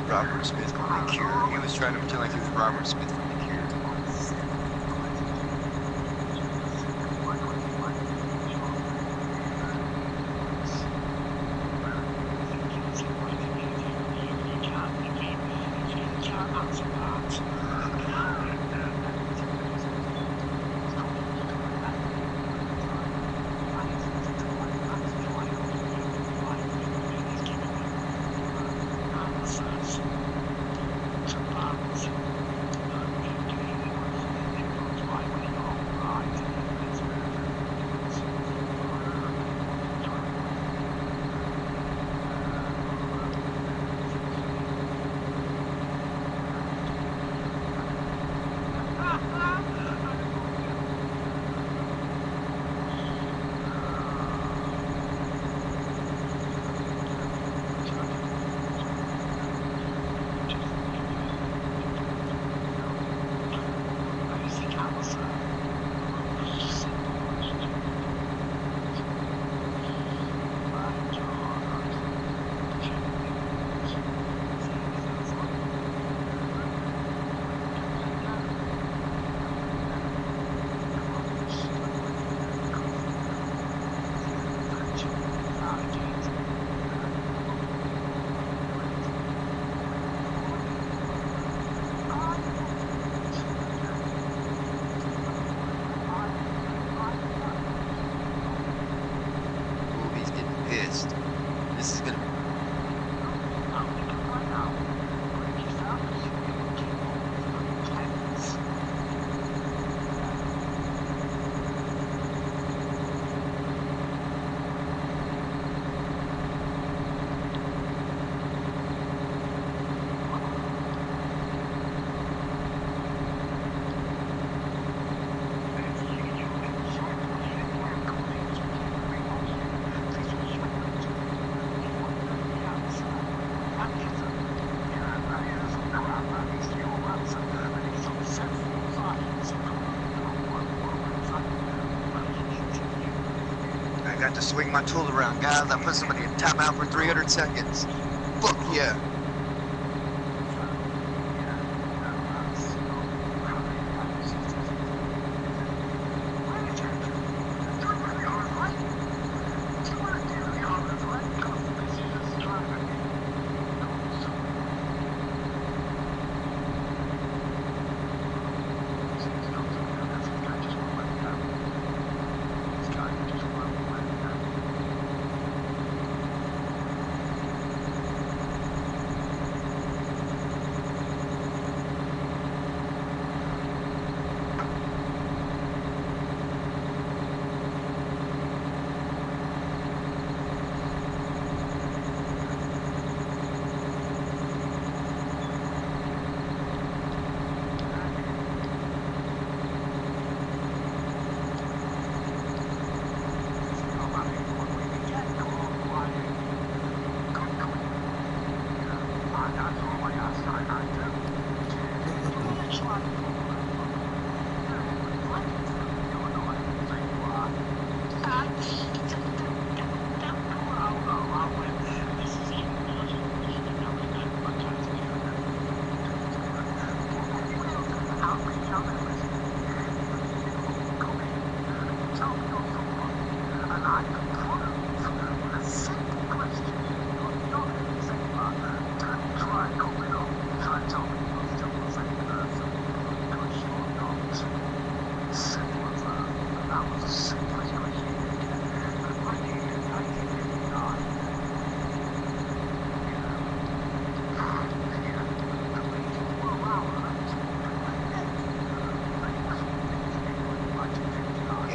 Robert Smith from The Cure. He was trying to pretend like he was Robert Smith from The Cure. This is gonna be I got to swing my tool around, guys. I put somebody in timeout for 300 seconds. Fuck yeah.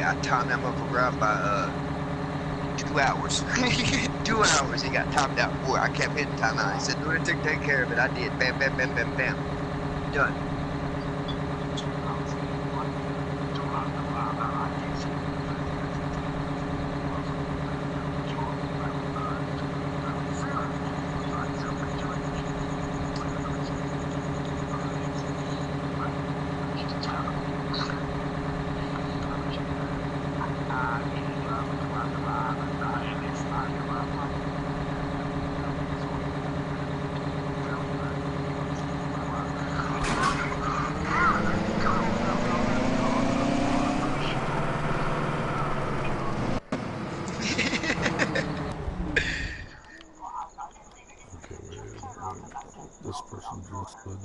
I timed that motherfucker out by 2 hours. 2 hours he got timed out for. I kept hitting time out. He said, "Do it, take care of it." I did. Bam, bam, bam, bam, bam. Done. This person just good.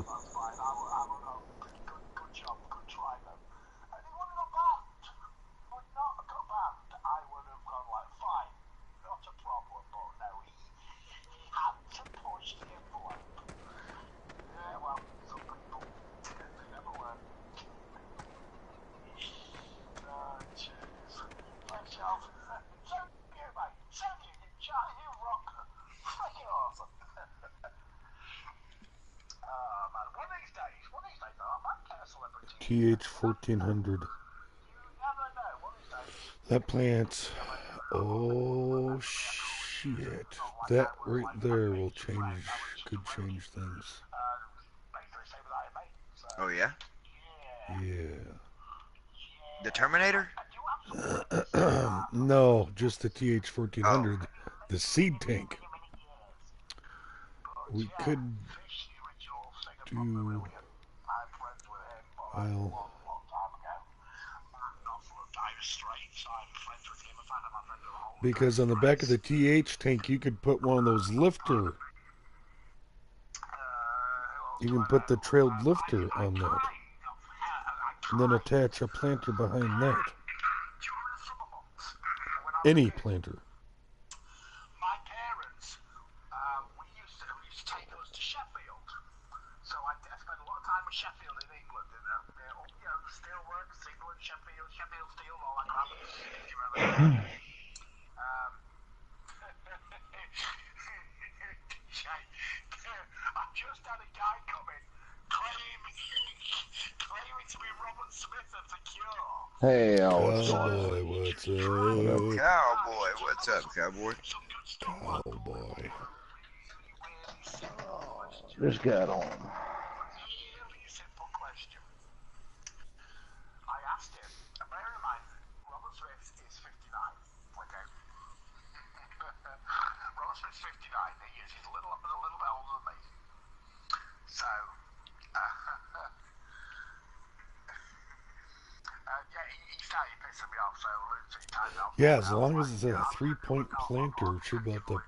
TH1400. That plant, oh shit. That right there will change, could change things. Oh, yeah? Yeah. The Terminator? No, just the TH1400, Oh. the seed tank. We could do, well, because on the back of the TH tank you could put one of those lifter. You can put the trailed lifter on that. And then attach a planter behind that. Any planter. My parents, we used to take us to Sheffield. So I spent a lot of time with Sheffield in England. And, you know, the steelworks, England, Sheffield Steel, all that crap. If you remember. I just had a guy come in claiming to be Robert Smith of The Cure. Hey, what's going on? Cowboy, what's up? Cowboy, what's up, cowboy? Cowboy. Just got on. Really simple question. I asked him, and bear in mind, Robert Smith is 59. Okay. Robert Smith's 59. He's a little bit older than me. So, yeah, he started pissing me off, so he timed out. Yeah, as long as it's a 3-point planter, should be able to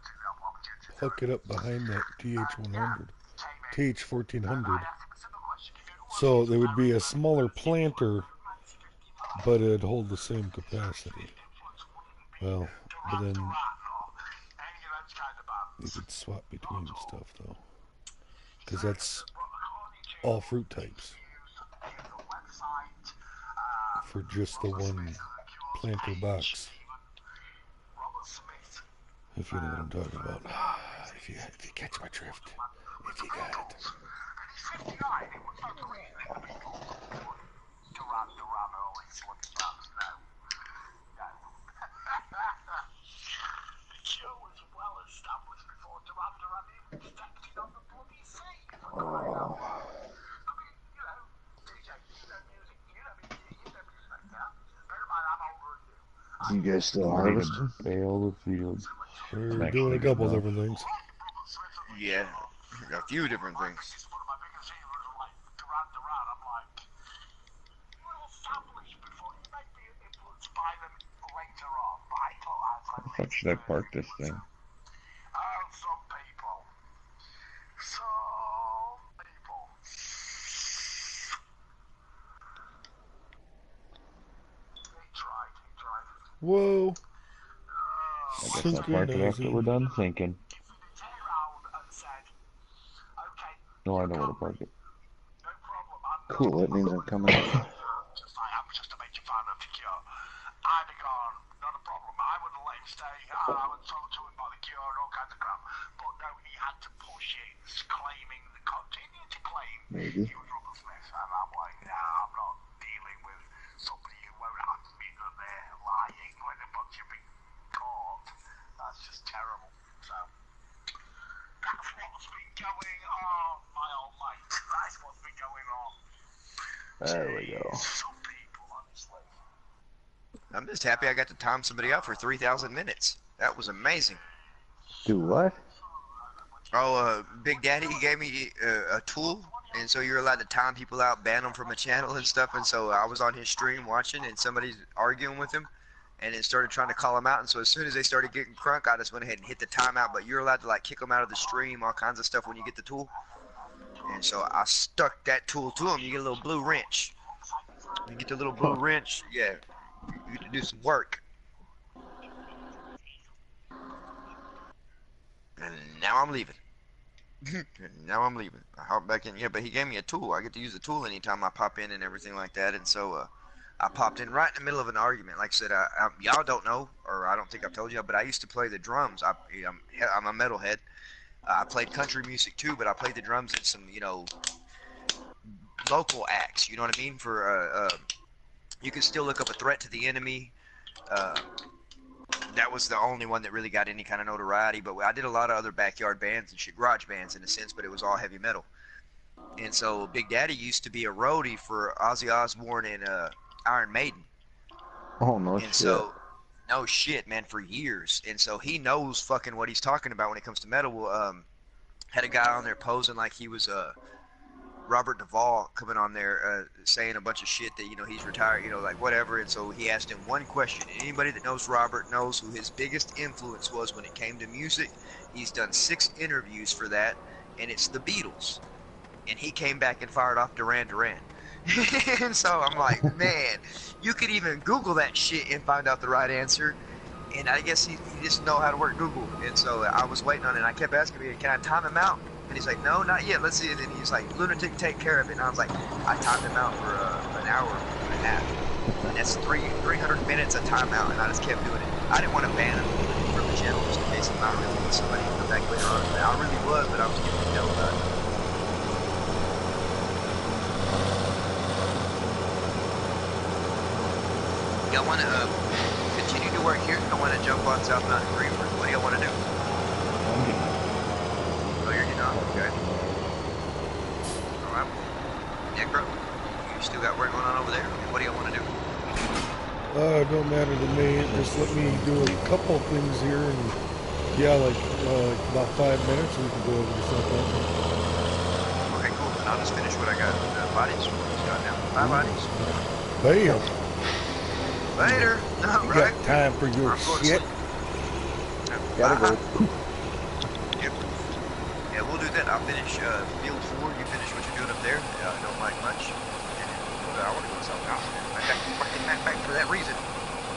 hook it up behind that TH1400. So there would be a smaller planter, but it'd hold the same capacity. Well, but then you could swap between stuff though, because that's all fruit types for just the one planter box. If you know what I'm talking about. If you catch my drift. If you got it. You guys still We need harvesting? bale the fields. We're doing actually a couple good different things. Yeah, a few different things. One of my biggest heroes was like Durant. I'm like, you were established before. You may be influenced by them later on, but I thought I was like, How should I park this thing? oh, some people. Some people. He tried. Whoa. I guess I'll park it after we're done thinking. If he turned around and said, okay, No, I know where to park it. no problem, I'm Cool, that means I'm coming up. just like, I'm just a major fan of the Cure. I'd have gone, not a problem. I would have let him stay. I would talk to him about the Cure and all kinds of crap. But no, he had to push it, claiming the continue to claim Maybe. he was Robert Smith. And I'm like, nah, I'm not dealing with somebody who won't admit that they're lying when a bunch of big caught. That's just terrible. So that's what's been going on, my old mate. That's what's been going on. There we go. Some people, honestly. I'm just happy I got to time somebody out for 3,000 minutes. That was amazing. Do what? Oh, Big Daddy gave me a tool, and so you're allowed to time people out, ban them from a channel and stuff. And so I was on his stream watching, and somebody's arguing with him, and it started trying to call him out. And so as soon as they started getting crunk, I just went ahead and hit the timeout. But you're allowed to like kick them out of the stream, all kinds of stuff when you get the tool. And so I stuck that tool to him. You get a little blue wrench. You get the little blue wrench, yeah. You get to do some work. And now I'm leaving. Now I'm leaving. I hop back in. Yeah, but he gave me a tool. I get to use the tool anytime I pop in and everything like that. And so I popped in right in the middle of an argument. Like I said, y'all don't know, or I don't think I've told you, but I used to play the drums. I'm a metalhead. I played country music too, but I played the drums in some, local acts. You know what I mean? For you can still look up A Threat to the Enemy. That was the only one that really got any kind of notoriety, but I did a lot of other backyard bands and shit, garage bands in a sense, but it was all heavy metal. And so Big Daddy used to be a roadie for Ozzy Osbourne and Iron Maiden. Oh, no And shit. so, no shit, man, for years. And so he knows fucking what he's talking about when it comes to metal. Had a guy on there posing like he was Robert Duvall coming on there saying a bunch of shit that, he's retired, like whatever. And so he asked him one question. Anybody that knows Robert knows who his biggest influence was when it came to music. He's done 6 interviews for that, and it's the Beatles. And he came back and fired off Duran Duran. And so I'm like, man, you could even Google that shit and find out the right answer. And I guess he just know how to work Google. And so I was waiting on it, and I kept asking him, can I time him out? And he's like, no, not yet. Let's see. And then he's like, Lunatic, take care of it. And I was like, I timed him out for an hour and a half. And that's 300 minutes of timeout, and I just kept doing it. I didn't want to ban him from the channel just in case I'm not really with somebody to come back later on. I really was, but I was getting to know about it. Y'all want to continue to work here? I want to jump on South Mountain Green. What do y'all want to do? Oh, you're not? Okay. Alright. Necro, you still got work going on over there? What do y'all want to do? It don't matter to me. Just let me do a couple things here, and yeah, like about 5 minutes, and we can go over to something. Okay, cool. Then I'll just finish what I got. Bodies. What's got now? 5 bodies. Bam! Later. No, You right? got time for your I'm going to shit? sleep. Gotta go. Yep. Yeah, we'll do that. I'll finish field 4. You finish what you're doing up there. I don't like much. And I want to go to South Mountain. I got fucking back for that reason.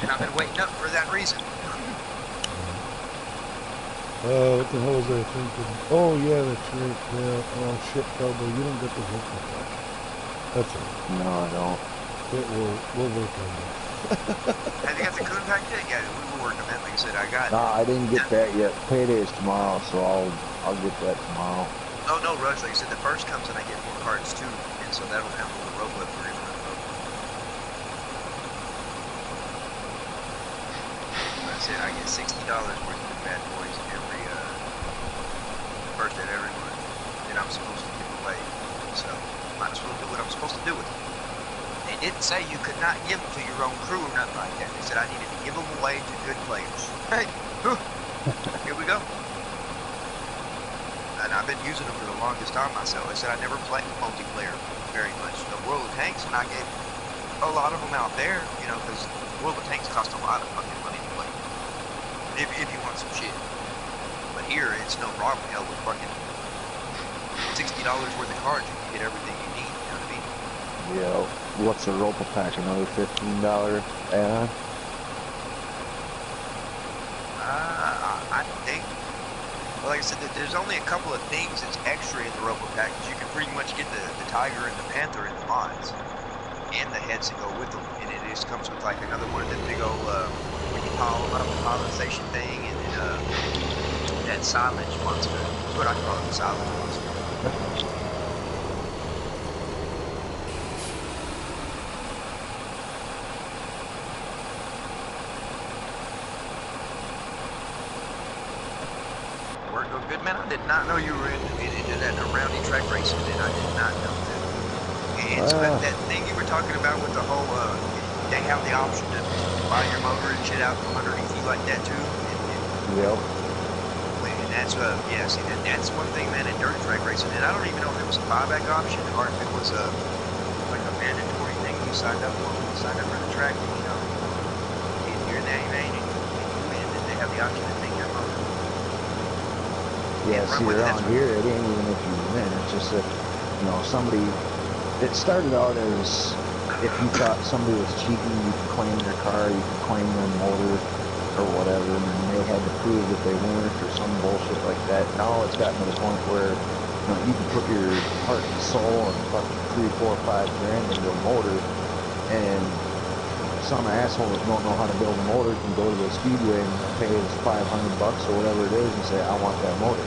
And I've been waiting up for that reason. What the hell was I thinking? Oh, yeah, that's right. Yeah. Oh, shit, Cowboy, you don't get the hook with that. That's it. No, I don't. We'll work on that. Have you got the contact yet? Yeah, we were working on that. Like I said, I got. Nah, I didn't get that yet. Payday is tomorrow, so I'll get that tomorrow. Oh no, rush! Like I said, the first comes and I get 4 cards too, and so that'll handle the robot for him. Like I said, I get $60 worth of bad boys every first of every month that I'm supposed to give away. So might as well do what I'm supposed to do with them. And didn't say you could not give them to your own crew or nothing like that. They said I needed to give them away to good players. Hey, here we go. And I've been using them for the longest time myself. I said I never played multiplayer very much. The World of Tanks, and I gave a lot of them out there, you know, because World of Tanks cost a lot of fucking money to play. If you want some shit. But here, it's no problem, hell, with fucking $60 worth of cards, you can get everything you need, you know what I mean? Yeah. What's a rope pack? Another $15 add-on? I think, well, like I said, there's only a couple of things that's extra in the Robo package. You can pretty much get the Tiger and the Panther in the mods, and the heads that go with them. And it just comes with like another one of them big old, when you pile them up, the pollination thing, and then that silage monster. That's what I call it, the silage monster. Good man, I did not know you were into that roundy track racing. I did not know that. And so that thing you were talking about with the whole, they have the option to buy your motor and shit out from underneath you like that too. Yep. And that's yeah, see, that's one thing, man, in dirt track racing. And I don't even know if it was a buyback option or if it was like a mandatory thing you signed up for when you signed up for the track. You know, if you're in the A-Main and you win, then they have the option to take your motor. Yeah, see, around here, it ain't even if you win. It's just that, you know, somebody, it started out as if you thought somebody was cheating, you could claim their car, you could claim their motor, or whatever, and then they had to prove that they weren't, or some bullshit like that. Now it's gotten to the point where, you know, you can put your heart and soul and fucking 3, 4, 5 grand into a motor, and some asshole that don't know how to build a motor can go to the speedway and pay us $500 or whatever it is and say, I want that motor.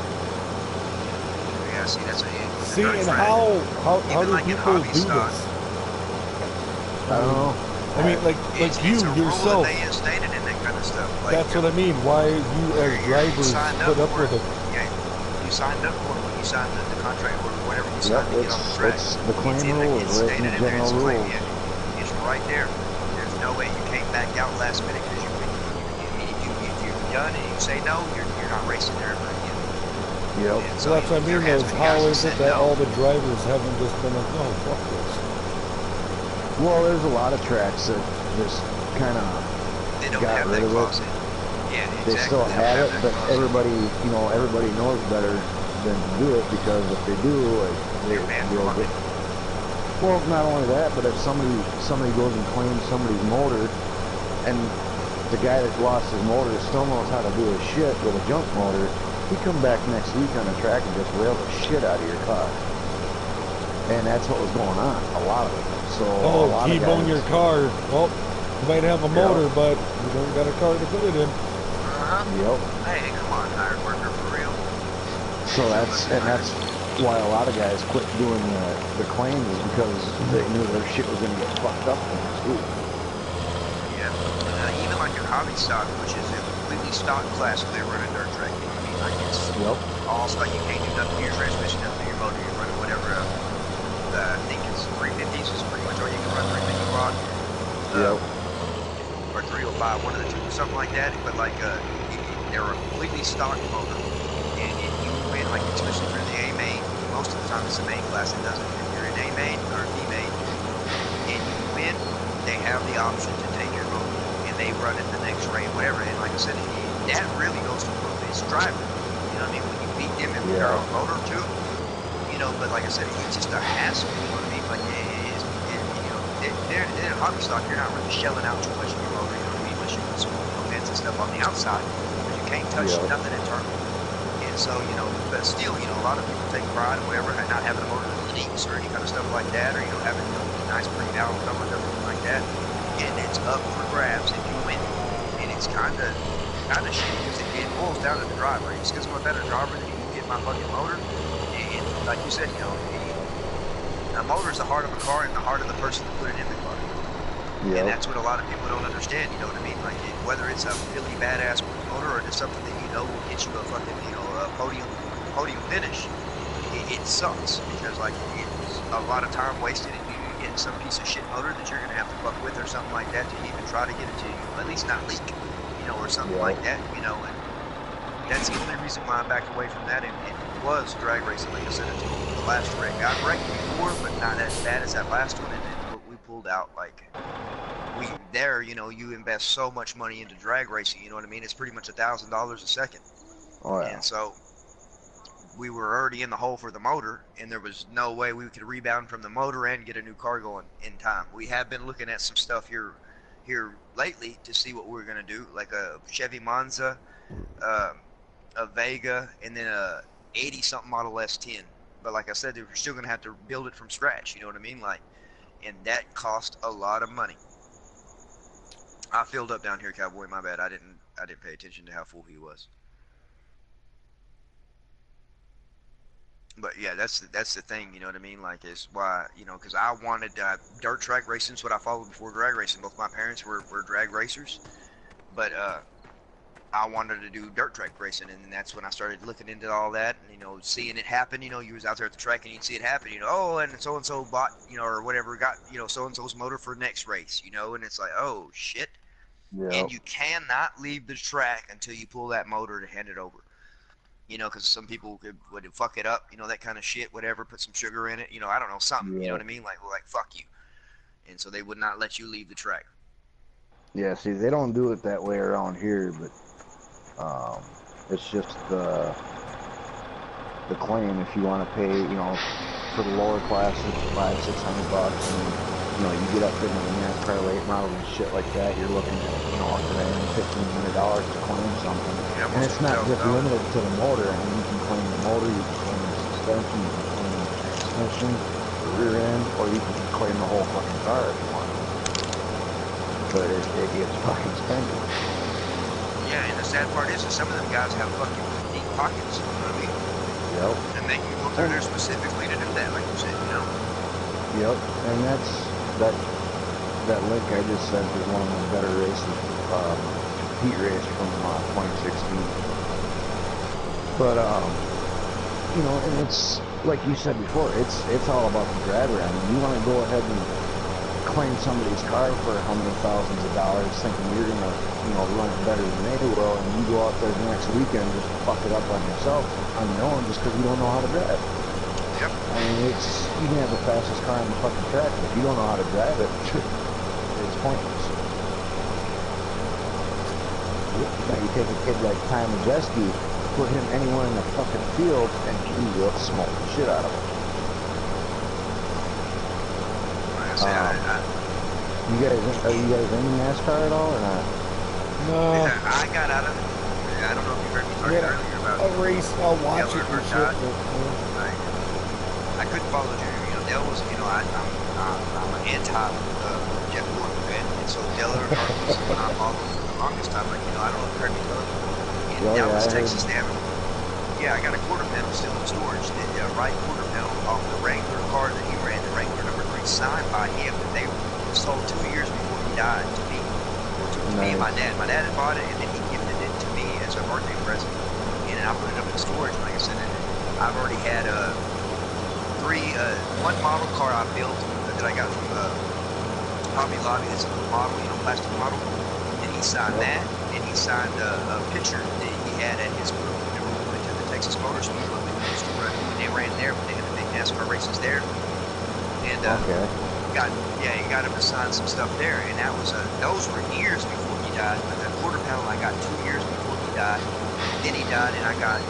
Yeah, see, that's a See, and how do like people do this? I don't know. I mean, like you yourself. They instated in that kind of stuff. Like, that's what I mean. Why you as drivers put up with it? Yeah, you signed up for it when you signed the contract or whatever you signed to get on the track. It's the claim rule is written in the general rule. It's right there. There's no way you can't back out last minute because you're done and you say no, you're not racing there ever again. Yep. So that's what I mean is, how is it that all the drivers haven't just been like, oh, fuck this? Well, there's a lot of tracks that just kind of got rid of it. Yeah, exactly. They still have it, but everybody, you know, everybody knows better than to do it because if they do, like, they'll get. Well, not only that, but if somebody goes and claims somebody's motor, and the guy that lost his motor still knows how to do his shit with a junk motor, he come back next week on the track and just rail the shit out of your car. And that's what was going on, a lot of it. So T-bone your car. Well, you might have a motor, but you don't got a car to put it in. Yep. Hey, come on, hired worker, for real. So that's why a lot of guys quit doing the claims, is because they knew their shit was gonna get fucked up next week. Yeah. Even like your hobby stock, which is a completely stock class if they run a dirt track. You know what I mean? Like it's all stock. You can't do nothing to your transmission, nothing to your motor. You're running whatever. I think it's 350s is pretty much all you can run. 350 watt. Or 305, one of the two, something like that. But like, they're a completely stock motor, and you win, like especially if you're in the A main. Most of the time, it's the main class that does it. If you're in A main or B main, and you win, they have the option to take your motor, and they run it the next race, whatever. And like I said, that really goes to this driver. You know what I mean? When you beat them in their own motor too. You know, but like I said, it's just a hassle. You know what I mean? Like, you know, they're in a hobby stock. You're not really shelling out too much in your motor. You know what I mean? Unless you put some vents and stuff on the outside, but you can't touch nothing internal. And so, you know, but still, you know, a lot of people take pride or whatever in not having a motor that leaks or any kind of stuff like that, or you know, having nice pre-valve numbers or anything like that. And it's up for grabs if you win. And it's kind of shitty because it boils down to the driver. It's because I'm a better driver than you can get my fucking motor. Like you said, you know, a motor is the heart of a car and the heart of the person that put it in the car. Yep. And that's what a lot of people don't understand, you know what I mean? Like, whether it's a really badass motor or just something that you know will get you a fucking, you know, a podium finish, it sucks because, like, it's a lot of time wasted and you get some piece of shit motor that you're gonna have to fuck with or something like that to even try to get it to at least not leak, you know, or something like that, you know. And that's the only reason why I backed away from that. And it was drag racing, like I said, until the last wreck. I've wrecked before, but not as bad as that last one. And then we pulled out like you know, you invest so much money into drag racing, you know what I mean? It's pretty much $1,000 a second. Oh yeah. And so we were already in the hole for the motor, and there was no way we could rebound from the motor and get a new car going in time. We have been looking at some stuff here lately to see what we're gonna do, like a Chevy Monza, a Vega, and then a 80 something Model S10. But like I said, we're still gonna have to build it from scratch. You know what I mean? Like, and that cost a lot of money. I filled up down here, Cowboy. My bad. I didn't pay attention to how full he was. But yeah, that's the thing, you know what I mean? Like, is why, you know, because I wanted dirt track racing is what I followed before drag racing. Both my parents were drag racers, but I wanted to do dirt track racing, and that's when I started looking into all that, and, you know, seeing it happen. You know, you was out there at the track and you'd see it happen. You know, oh, and so bought, you know, or whatever, got, you know, so and so's motor for next race. You know, and it's like, oh shit. Yep. And you cannot leave the track until you pull that motor to hand it over. You know, because some people would fuck it up, you know, that kind of shit, whatever, put some sugar in it, you know, I don't know, something, you know what I mean? Like, fuck you. And so they would not let you leave the track. Yeah, see, they don't do it that way around here, but it's just the claim if you want to pay, you know, for the lower classes, $500-600, and you know, you get up into the NASCAR late models and shit like that, you're looking at, you know, $1,500 to claim something. Yeah, and it's not just limited to the motor. I mean, you can claim the motor, you can claim the suspension, you can claim the transmission, the rear end, or you can claim the whole fucking car if you want. But it gets fucking expensive. Yeah, and the sad part is that some of them guys have fucking deep pockets, you know what I mean? Yep. And they can go through there specifically to do that, like you said, you know? Yep, and that link I just sent is one of the better races, heat race from 2016. But you know, and it's like you said before, it's all about the driver. I mean, you want to go ahead and claim somebody's car for how many thousands of dollars, thinking you're gonna, you know, run it better than they will, and you go out there the next weekend just to fuck it up on yourself on your own just because you don't know how to drive. Yep. I mean, you can have the fastest car on the fucking track, but if you don't know how to drive it, it's pointless. Now you take a kid like Ty Majeski, put him anywhere in the fucking field, and he will smoke the shit out of him. Like I said, are you guys into NASCAR at all, or not? No. I got out of it. I don't know if you heard me talking earlier about a race, I'll watch it and shit. I couldn't follow Junior. You know, Dale was, you know, I'm an anti Jeff Gordon fan, and so Dale Earnhardt was when I followed for the longest time. Like, you know, I don't know if you heard me tell you. In Dallas, Texas, they have, I got a quarter panel still in storage. The right quarter panel off the Wrangler car that he ran, the Wrangler number 3, signed by him. That they sold 2 years before he died to me, to me and my dad. My dad had bought it, and then he gifted it to me as a birthday present, and I put it up in storage. Like I said, I've already had one model car I built that I got from Hobby Lobby. It's a model, you know, plastic model. And he signed that, and he signed a picture that he had at his booth whenever we went to the Texas Motor Speedway when they ran there, when they had the big NASCAR races there. And he got him to sign some stuff there, and that was those were years before he died. But the quarter panel I got 2 years before he died. Then he died, and I got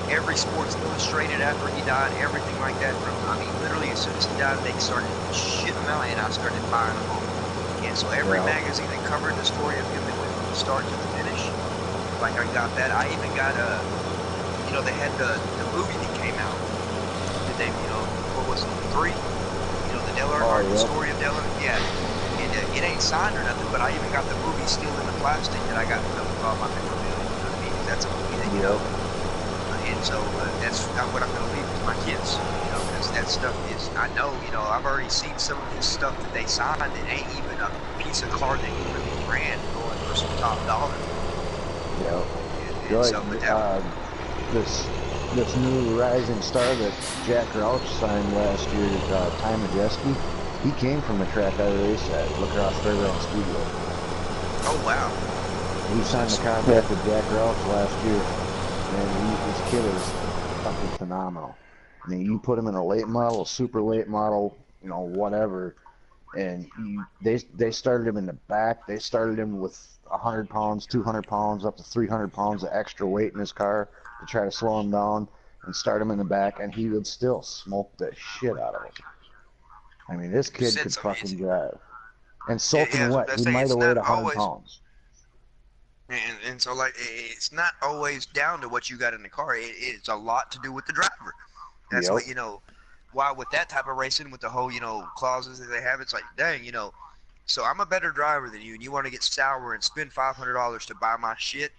every Sports Illustrated after he died, everything like that. Literally as soon as he died, they started shitting them out, and I started buying them all. And so every magazine that covered the story of him that went from the start to the finish, like I got that. I even got you know, they had the movie that came out. Did they, you know, what was it, 3? You know, the Dale Earnhardt, the story of Dale Earnhardt. Yeah. And it ain't signed or nothing, but I even got the movie still in the plastic that I got from all my memorabilia. You know what I mean? That's a movie that, you know. And so that's not what I'm going to leave to my kids, you know, because that stuff is, I know, you know, I've already seen some of this stuff that they signed that ain't even a piece of car that you really ran going for some top dollar. Yeah. And so with that, this new rising star that Jack Roush signed last year, Ty Majeski, He came from the track I raced at Lacrosse Fairgrounds Studio. Oh wow. He signed the contract with Jack Roush last year, and this kid is fucking phenomenal. I mean, you put him in a late model, super late model, you know, whatever, and they started him in the back. They started him with 100 pounds, 200 pounds, up to 300 pounds of extra weight in his car to try to slow him down and start him in the back, and he would still smoke the shit out of him. I mean, this kid could fucking drive. And soaking wet, he might have weighed 100 pounds. And so, like, it's not always down to what you got in the car. It's a lot to do with the driver. That's what, you know, why with that type of racing, with the whole, you know, clauses that they have, it's like, dang, you know, so I'm a better driver than you, and you want to get sour and spend $500 to buy my shit,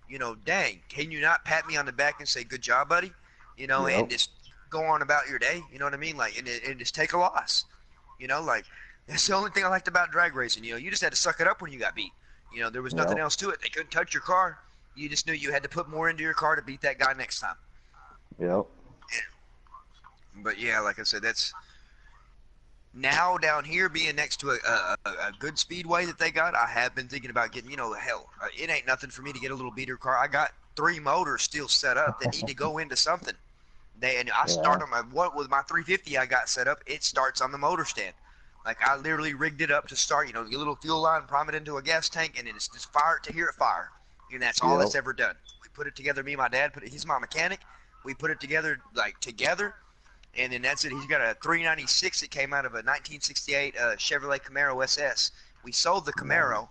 you know, dang, can you not pat me on the back and say, good job, buddy? You know, and just go on about your day, you know what I mean? Like, and just take a loss, you know, like, that's the only thing I liked about drag racing, you know, you just had to suck it up when you got beat. You know, there was nothing else to it. They couldn't touch your car. You just knew you had to put more into your car to beat that guy next time. Yep. But yeah, like I said, that's now down here being next to a good speedway that they got. I have been thinking about getting, you know, hell, it ain't nothing for me to get a little beater car. I got 3 motors still set up that need to go into something. And I start on with my 350 I got set up. It starts on the motor stand. Like, I literally rigged it up to start, you know, get a little fuel line, prime it into a gas tank, and then it's just fire it to hear it fire. And that's all it's ever done. We put it together, me and my dad, he's my mechanic. We put it together, like, together, and then that's it. He's got a 396 that came out of a 1968 Chevrolet Camaro SS. We sold the Camaro,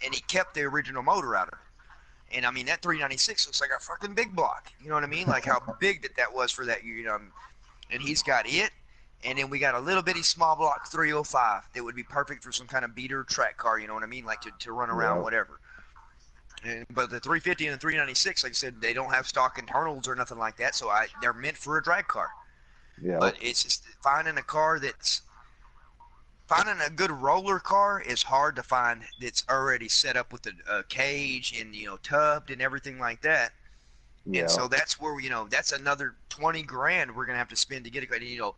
and he kept the original motor out of it. And, I mean, that 396 looks like a fucking big block. You know what I mean? Like, how big that was for that, you know. And he's got it. And then we got a little bitty small block 305 that would be perfect for some kind of beater track car, you know what I mean? Like to run around, whatever. But the 350 and the 396, like I said, they don't have stock internals or nothing like that, so they're meant for a drag car. Yeah. But it's just finding a good roller car is hard to find that's already set up with a cage and, you know, tubbed and everything like that. Yeah. And so that's where, you know, that's another 20 grand we're going to have to spend to get it. You know,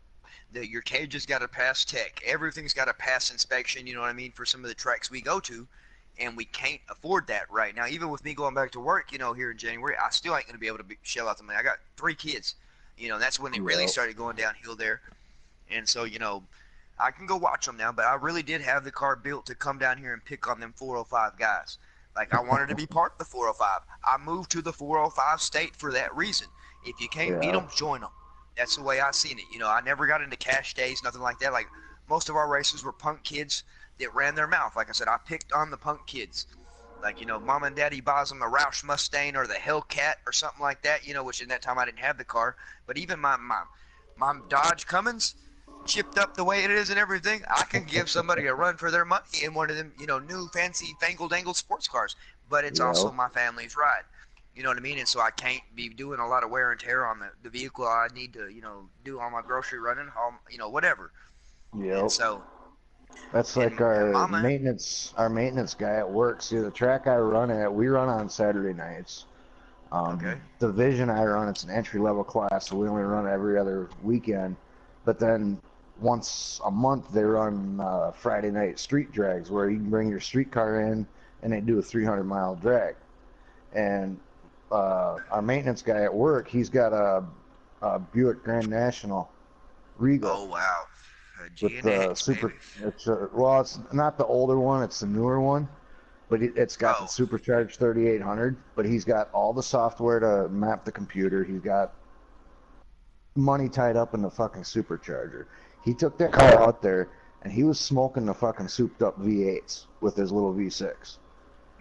your cage has got to pass tech. Everything's got to pass inspection, you know what I mean, for some of the tracks we go to, and we can't afford that right now. Even with me going back to work, you know, here in January, I still ain't going to be able to shell out the money. I got 3 kids. You know, that's when they really started going downhill there. And so, you know, I can go watch them now, but I really did have the car built to come down here and pick on them 405 guys. Like, I wanted to be part of the 405. I moved to the 405 state for that reason. If you can't beat them, join them. That's the way I seen it. You know, I never got into cash days, nothing like that. Like, most of our races were punk kids that ran their mouth. Like I said, I picked on the punk kids. Like, you know, mom and daddy buys them a Roush Mustang or the Hellcat or something like that, you know, which in that time I didn't have the car. But even my Dodge Cummins, chipped up the way it is and everything, I can give somebody a run for their money in one of them, you know, new fancy fangled sports cars. But it's also my family's ride. You know what I mean? And so I can't be doing a lot of wear and tear on the vehicle. I need to, you know, do all my grocery running, you know, whatever. Yeah. And so that's like our maintenance guy at work. See, the track I run at, we run on Saturday nights. The division I run, it's an entry-level class, so we only run every other weekend. But then once a month, they run Friday night street drags, where you can bring your street car in, and they do a 300-mile drag. And our maintenance guy at work, he's got a Buick Grand National Regal. Oh wow! With the super, it's not the older one, it's the newer one, but it's got the supercharged 3800. But he's got all the software to map the computer. He's got money tied up in the fucking supercharger. He took that car out there, and he was smoking the fucking souped up V8s with his little V6.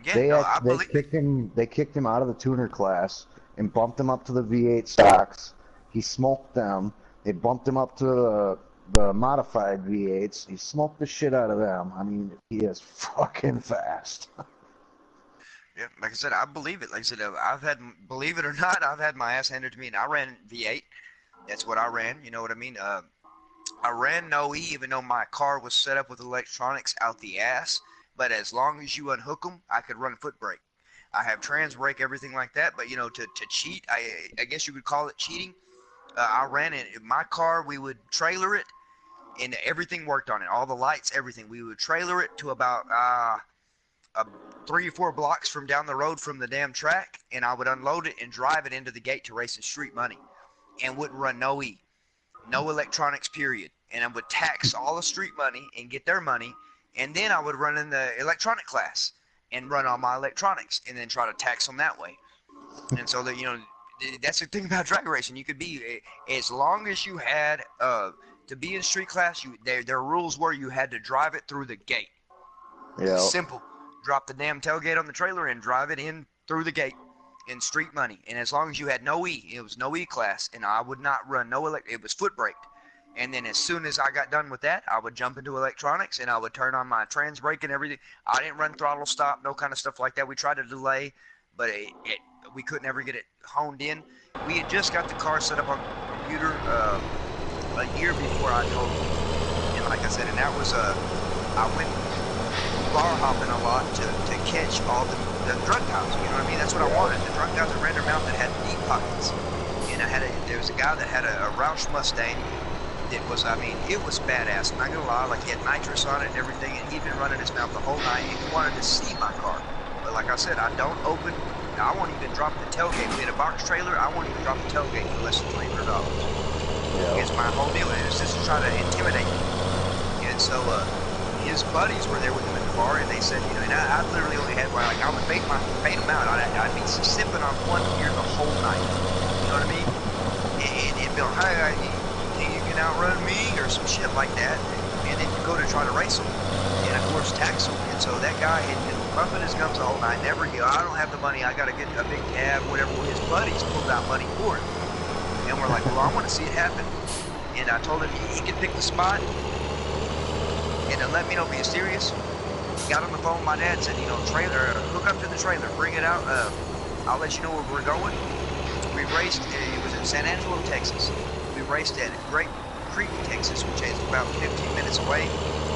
Yeah, they kicked him out of the tuner class and bumped him up to the V8 stocks. He smoked them. They bumped him up to the modified V8s. He smoked the shit out of them. I mean, he is fucking fast. Yeah, like I said, I believe it. Like I said, believe it or not, I've had my ass handed to me, and I ran V8. That's what I ran. You know what I mean? I ran no E, even though my car was set up with electronics out the ass. But as long as you unhook them, I could run foot brake. I have trans brake, everything like that. But, you know, to cheat, I guess you would call it cheating. I ran it. In my car, we would trailer it, and everything worked on it. All the lights, everything. We would trailer it to about 3 or 4 blocks from down the road from the damn track, and I would unload it and drive it into the gate to Racing Street Money, and wouldn't run no no electronics, period. And I would tax all the street money and get their money, and then I would run in the electronic class and run all my electronics, and then try to tax them that way. And so that, you know, that's the thing about drag racing. You could be, as long as you had to be in street class, their rules were you had to drive it through the gate. Yeah. Simple. Drop the damn tailgate on the trailer and drive it in through the gate in street money. And as long as you had no E, it was no E class, and I would not run no it was foot braked. And then as soon as I got done with that, I would jump into electronics and I would turn on my trans brake and everything. I didn't run throttle stop, no kind of stuff like that. We tried to delay, but we couldn't ever get it honed in. We had just got the car set up on the computer a year before I told you. And like I said, and that was I went bar hopping a lot to catch all the drug guys. You know what I mean? That's what I wanted. The drug guys at Render Mountain that had deep pockets. And there was a guy that had a Roush Mustang. It was, I mean, it was badass. I'm not gonna lie, like he had nitrous on it and everything, and he'd been running his mouth the whole night, and he wanted to see my car. But like I said, I won't even drop the tailgate. We had a box trailer, I won't even drop the tailgate for less than $300. Yeah. It's my whole deal, and it's just to try to intimidate me. And so, his buddies were there with him in the bar, and they said, you know, and I literally only had, like, I would bait them out. I'd be sipping on one beer the whole night. You know what I mean? And be like, hey, you can outrun me or some shit like that, and then you go to try to race them, and of course tax them. And so that guy had been pumping his gums the whole night, never go, I don't have the money, I gotta get a big cab, whatever. Well, his buddies pulled out money for it, and we're like, well, I want to see it happen. And I told him he could pick the spot, and then let me know if he's serious. He got on the phone with my dad, said, you know, hook up to the trailer, bring it out, I'll let you know where we're going. We raced, it was in San Angelo, Texas. We raced at Great Creek, Texas, which is about 15 minutes away,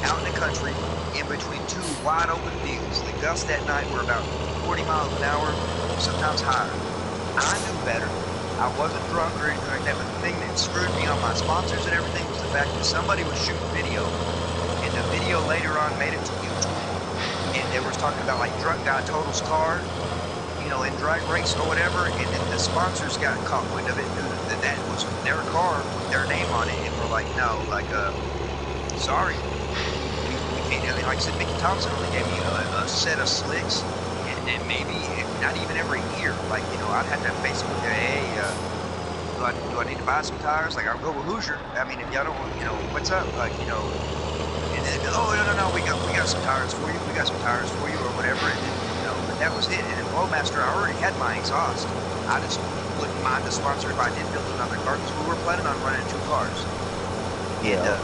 out in the country, in between two wide open fields. The gusts that night were about 40 miles an hour, sometimes higher. I knew better. I wasn't drunk or anything like that, but the thing that screwed me on my sponsors and everything was the fact that somebody was shooting video, and the video later on made it to YouTube, and they were talking about like drunk guy totaled his car, you know, in drag race or whatever, and then the sponsors got caught wind of it, that was their car with their name on it, and we're like, no, like, sorry, we can't. I mean, like I said, Mickey Thompson only gave me a set of slicks, and maybe not even every year. Like, you know, I'd have to Facebook, hey, do I need to buy some tires? Like, I'll go with Hoosier. I mean, if y'all don't, you know, what's up? Like, you know, and then, oh, no, we got some tires for you. We got some tires for you, or whatever. And then, you know, but that was it. And in Flowmaster, I already had my exhaust. I just wouldn't mind the sponsor if I did build another car, because we were planning on running 2 cars. Yeah. And,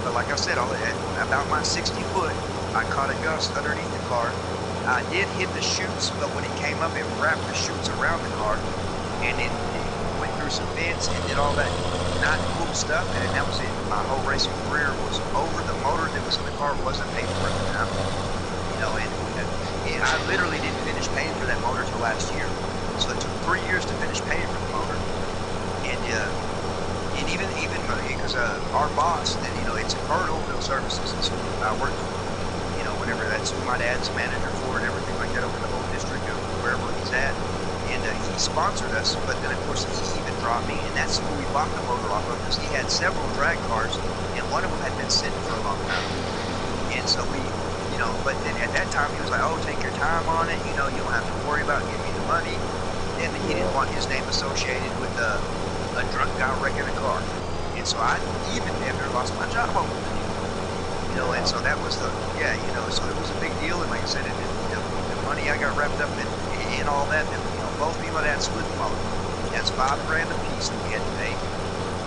but like I said, about my 60 foot, I caught a gust underneath the car. I did hit the chutes, but when it came up, it wrapped the chutes around the car, and it went through some vents and did all that not cool stuff, and that was it. My whole racing career was over. The motor that was in the car wasn't paid for at the time. You know, and I literally didn't finish paying for that motor till last year. So it took 3 years to finish paying for the motor, and even because our boss, that, you know, it's Card Oilfield Services, and so I worked, you know, whenever that's who my dad's manager for and everything like that over the whole district of wherever he's at, and he sponsored us. But then of course he even dropped me, and that's who we bought the motor off of, because he had several drag cars, and one of them had been sitting for a long time, and so we. You know, but then at that time he was like, oh, take your time on it, you know, you don't have to worry about giving me the money. And he didn't want his name associated with a drunk guy wrecking a car. And so I even damn near lost my job over it. You know, and so that was you know, so it was a big deal. And like I said, the money I got wrapped up in all that, and, you know, both me and my dad split the motor. That's $5 grand a piece that we had to pay.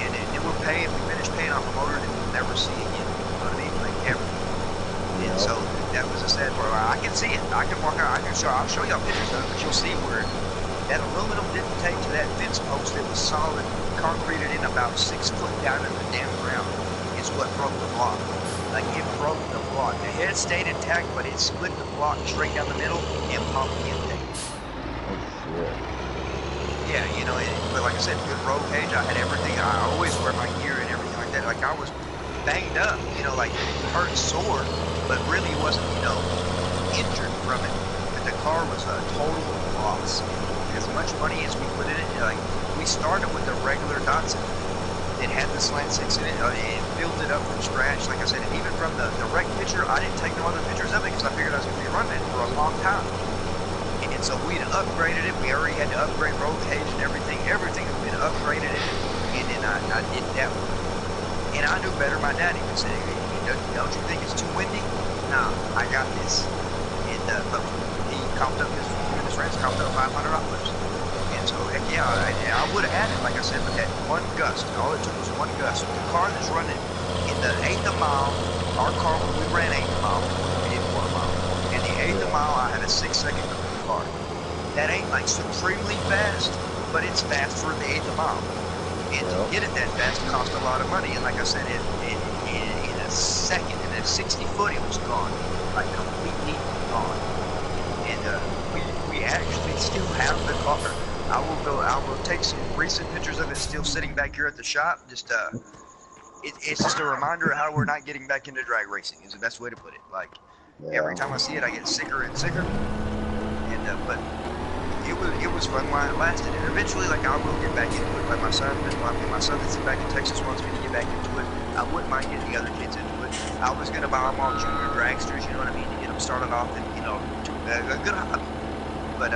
And then we finished paying off the motor, and we'll never see it again. You know what I mean? Like, ever. And so that was a sad part. I can see it. I can walk out. I'll show y'all pictures of it, but you'll see where that aluminum didn't take to that fence post. It was solid, concreted in about 6 foot down in the damn ground. It's what broke the block. Like, it broke the block. The head stayed intact, but it split the block straight down the middle and popped the intake. Oh, shit. Yeah, you know, but like I said, good roll cage. I had everything. I always wear my gear and everything like that. Like, I was banged up, you know, like hurt sore, but really wasn't, you know, injured from it. But the car was a total loss. As much money as we put in it, like we started with a regular Datsun. It had the slant six in it, and built it up from scratch. Like I said, and even from the wreck picture, I didn't take no other pictures of it because I figured I was going to be running it for a long time. And so we'd upgraded it. We already had to upgrade roll cage and everything. Everything had been upgraded in it, and then I did that one. And I knew better. My daddy would say, "Don't you think it's too windy?" Nah, I got this. And but he coughed up his friends coughed up $500. So heck yeah, I would have had it, like I said, but that one gust. All it took was one gust. The car that's running in the 8th of mile, our car, when we ran 8th mile, we did quarter mile. In the 8th of mile, I had a 6-second car. That ain't like supremely fast, but it's fast for the 8th of mile. And to get it that fast cost a lot of money. And like I said, in a second, in a 60 foot, it was gone, like completely gone. And we actually still have the car. I will take some recent pictures of it still sitting back here at the shop. Just it's just a reminder of how we're not getting back into drag racing is the best way to put it. Like every time I see it, I get sicker and sicker. And but it was fun while it lasted. And eventually, like I will get back into it. Like my son that's back in Texas wants me to get back into it. I wouldn't mind getting the other kids into it. I was gonna buy them all junior dragsters, you know what I mean, to get them started off and you know a good hobby. But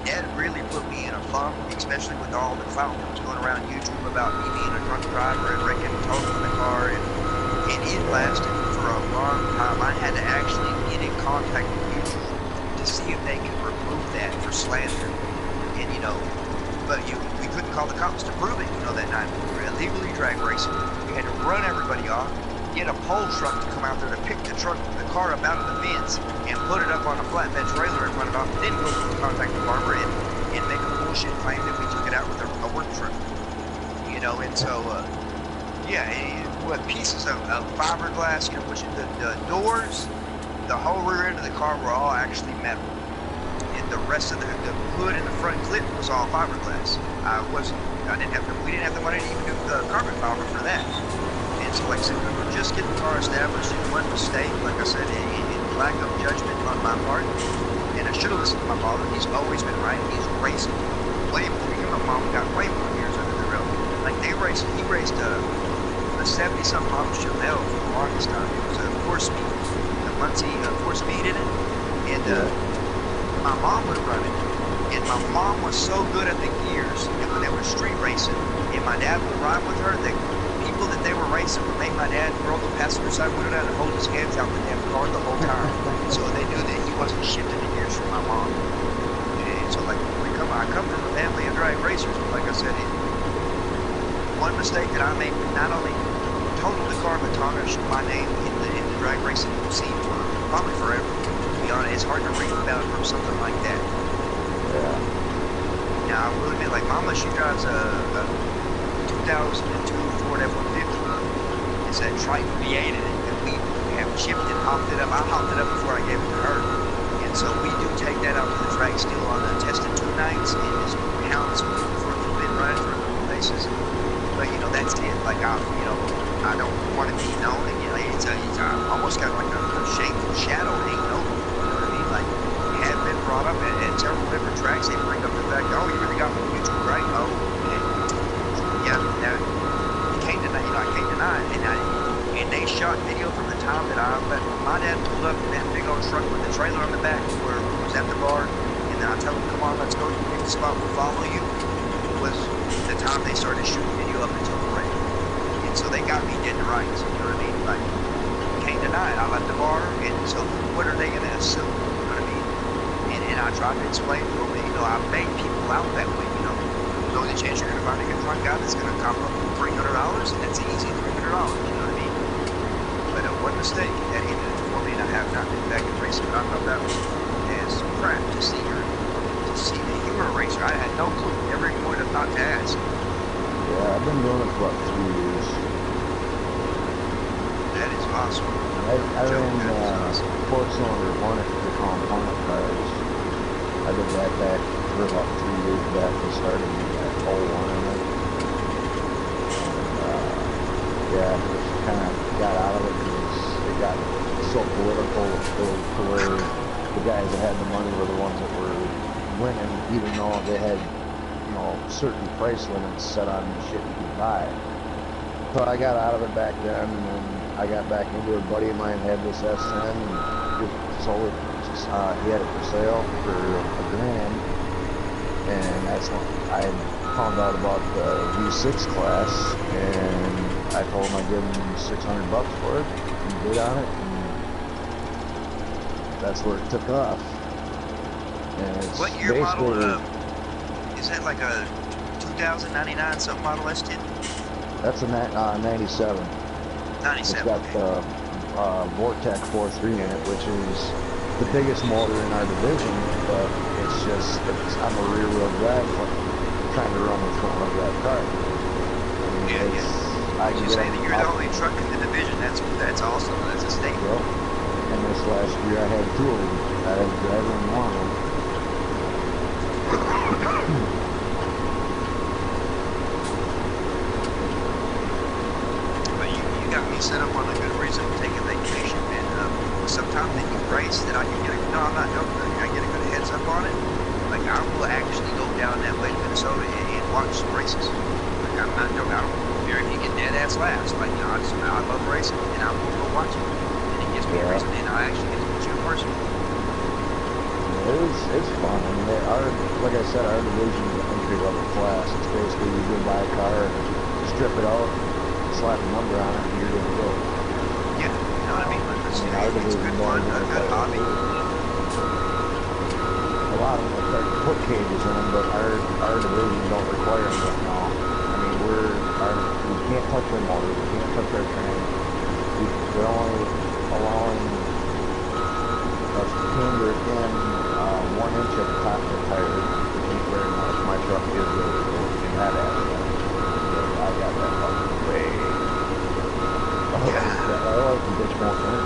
Dad really put me in a funk, especially with all the clout that was going around YouTube about me being a drunk driver and wrecking total in the car, and it lasted for a long time. I had to actually get in contact with YouTube to see if they could remove that for slander, and you know, but we couldn't call the cops to prove it, you know, that night. We were illegally drag racing. We had to run everybody off, get a pole truck to come out there to pick the car up out of the fence and put it up on a flatbed trailer and run it off. Then go contact the farmer and make a bullshit claim that we took it out with a work truck. You know, and so, yeah, with pieces of fiberglass, you know, which the doors, the whole rear end of the car were all actually metal. And the rest of the hood and the front clip was all fiberglass. We didn't have the money to even do the carbon fiber for that. And so, like I said, we were just getting the car established in one mistake, like I said, in lack of judgment on my part. And I should have listened to my father. He's always been right. He's raced way more. Him and my mom got way more years under the belt. Like he raced a 70-something model Chevelle for the longest time. It was a 4-speed, the Muncie 4-speed in it. And my mom would run it. And my mom was so good at the gears, and when they were street racing, and my dad would ride with her, the people that they were racing would make my dad roll the passenger side window down and hold his hands out the damn car the whole time. So they knew that he wasn't shifting the gears from my mom. And so like I come from a family of drag racers, but like I said, one mistake that I made not only totaled the car but tarnished my name in the drag racing scene for probably forever. To be honest, it's hard to read about from something like that. Yeah. Now I will admit, like Mama, she drives a 2002 Ford F-150. It's that Triton V8 in it that we have chipped and hopped it up. I hopped it up before I gave it to her. And so we do take that out to the track still on the tested 2 nights and just pound some for a little bit, run it for a couple places. But you know, that's it. Like I don't want to be known again. Like, it's almost got like a shameful shadow hanging over. You know what I mean? Like we have been brought up at several different tracks. They bring up the fact, oh, you really got me on YouTube, right? Oh, yeah. Now, you can't deny. You know, I can't deny it. And they shot video from the time that my dad pulled up in that big old truck with the trailer on the back where we was at the bar, and then I tell him, come on, let's go, you pick the spot, we'll follow you. It was the time they started shooting video up until the wreck. And so they got me dead to rights, you know what I mean? Like, can't deny it. I left the bar, and so what are they gonna assume? You know what I mean? And I tried to explain to them that, you know, I make people out that way, you know. There's only a chance you're gonna find a good drunk guy that's gonna cop up $300, and that's easy, $300, you know what I mean? But one mistake that ended it for me, and I have not been back in racing, but I thought that was as crap to see the humor racer. I had no clue. Never even would have thought to ask. Yeah, I've been doing it for about 2 years. That is awesome. I ran 4-cylinder one at the component cars. I did that back for about 3 years back. I started in that 01 in it. And, yeah, just kind of got out of it because it got so political to where the guys that had the money were the ones that were winning, even though they had, you know, certain price limits set on the shit you could buy. So I got out of it back then, and then I got back into it. A buddy of mine had this S10, and just sold it. He had it for sale for $1,000, and that's when I found out about the V6 class, and I told him I'd give him $600 for it, and bid on it, and that's where it took off. And it's What year model? basically, Is that like a 2099 something model S10? that's a 97. 97. It's got the Vortec 4.3 in it, which is the biggest motor in our division, but I'm a rear wheel drive trying to run the front of that car. I mean, yeah. I can You say that you're the only truck in the division. That's awesome. That's a statement. Yep. And this last year I had two of them. I had a driver and one of them. But you got me set up on a good reason to take a vacation, man. Sometime that you race, that I can get I'm not joking. I get a good heads up on it. Like I will actually go down that way to Minnesota and watch some races. Like I'm not joking. I don't care if you get dead ass last. Like you know, I love racing, and I will go watch it. And it gives me a reason, and I actually get to meet you in person. It's fun. I mean, like I said, our division is an entry level class. It's basically you go buy a car, strip it out, slap a number on it, and you're good to go. Yeah, you know what I mean? It's good fun, a good hobby. A lot of them are starting to put cages in them, but our division don't require them right now. I mean, we can't touch our motors, we can't touch our train. They're only allowing us to camber in 1 inch at the top of the tire, which ain't very much. My truck is really good in that aspect. So I got that fucking way. I like the bitch won't turn.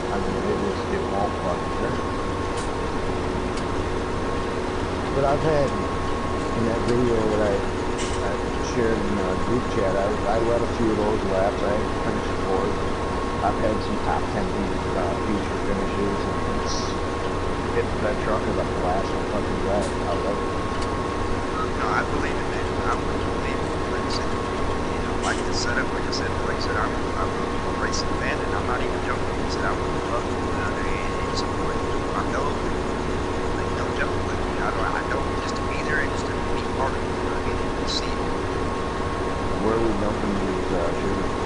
I mean, it won't fucking turn. But I've had, in that video that I shared in the group chat, I led a few of those laps. I finished fourth. I've had some top 10 feature finishes, and that truck is a blast of fucking drive. I love it. No, I believe it, man. I really believe it. Like I said, you know, like the setup, like I said, I'm a racing fan, and I'm not even joking. I said, I would love to go down there and support my fellow. Like, no joke. Like, I don't just to be there and just to be part of it. You know what I mean? And to see it. Where are we dumping these shooters?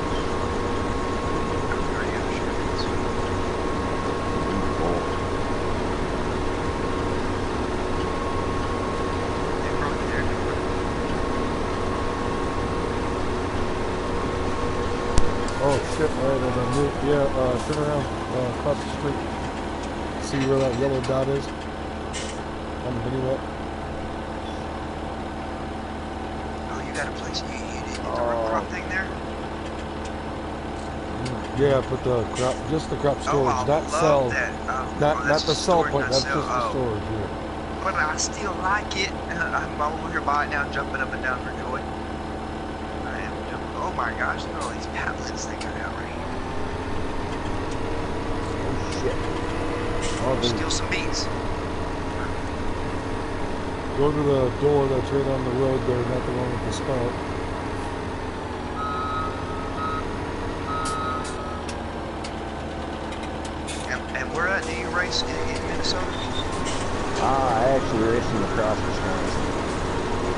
Oh shit, alright, as I move, turn around, across the street. See where that yellow dot is? On the mini map. Oh, you got a place, you did the crop thing there? Yeah, but just the crop storage, not sell. Not the sell point, that's just the storage, yeah. But I still like it. I'm over here buying now, jumping up and down for joy. I am jumping. Oh my gosh, look at all these paddlets they got out right here. Oh shit. Oh, Steal some beats. Go to the door that's right on the road there, not the one with the spout. And where at do you race in Minnesota? I actually race in LaCrosse, Wisconsin.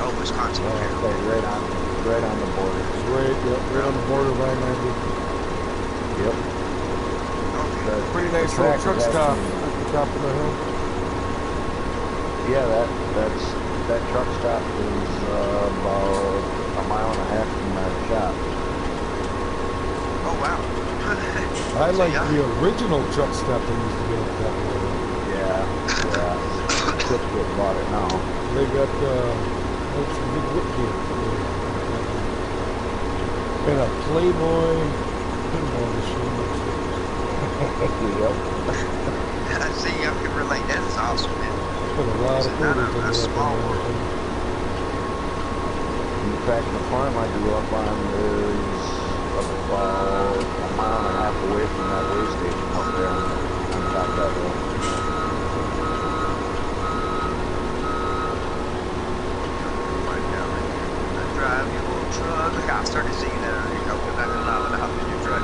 Oh, Wisconsin. Okay, right on the border. Right on the border of I-90. Yep. Okay. Pretty nice little truck stop at the top of the hill. Yeah, that truck stop is about a mile and a half from my shop. Oh wow. I like the original truck stop that used to be on top of the hill. Yeah. Quick bought it now. They got some big whip gear. And a Playboy pinball machine. Yep. See, I can relate. That is awesome, man. Put a lot of quarters into that small world. thing. In fact, the farm I grew up on is about a mile and a half away from that way station up there on top of that hill. Right down right here. Drive your little truck. Look, I started singing that earlier. I'm not gonna lie when I hop in your truck.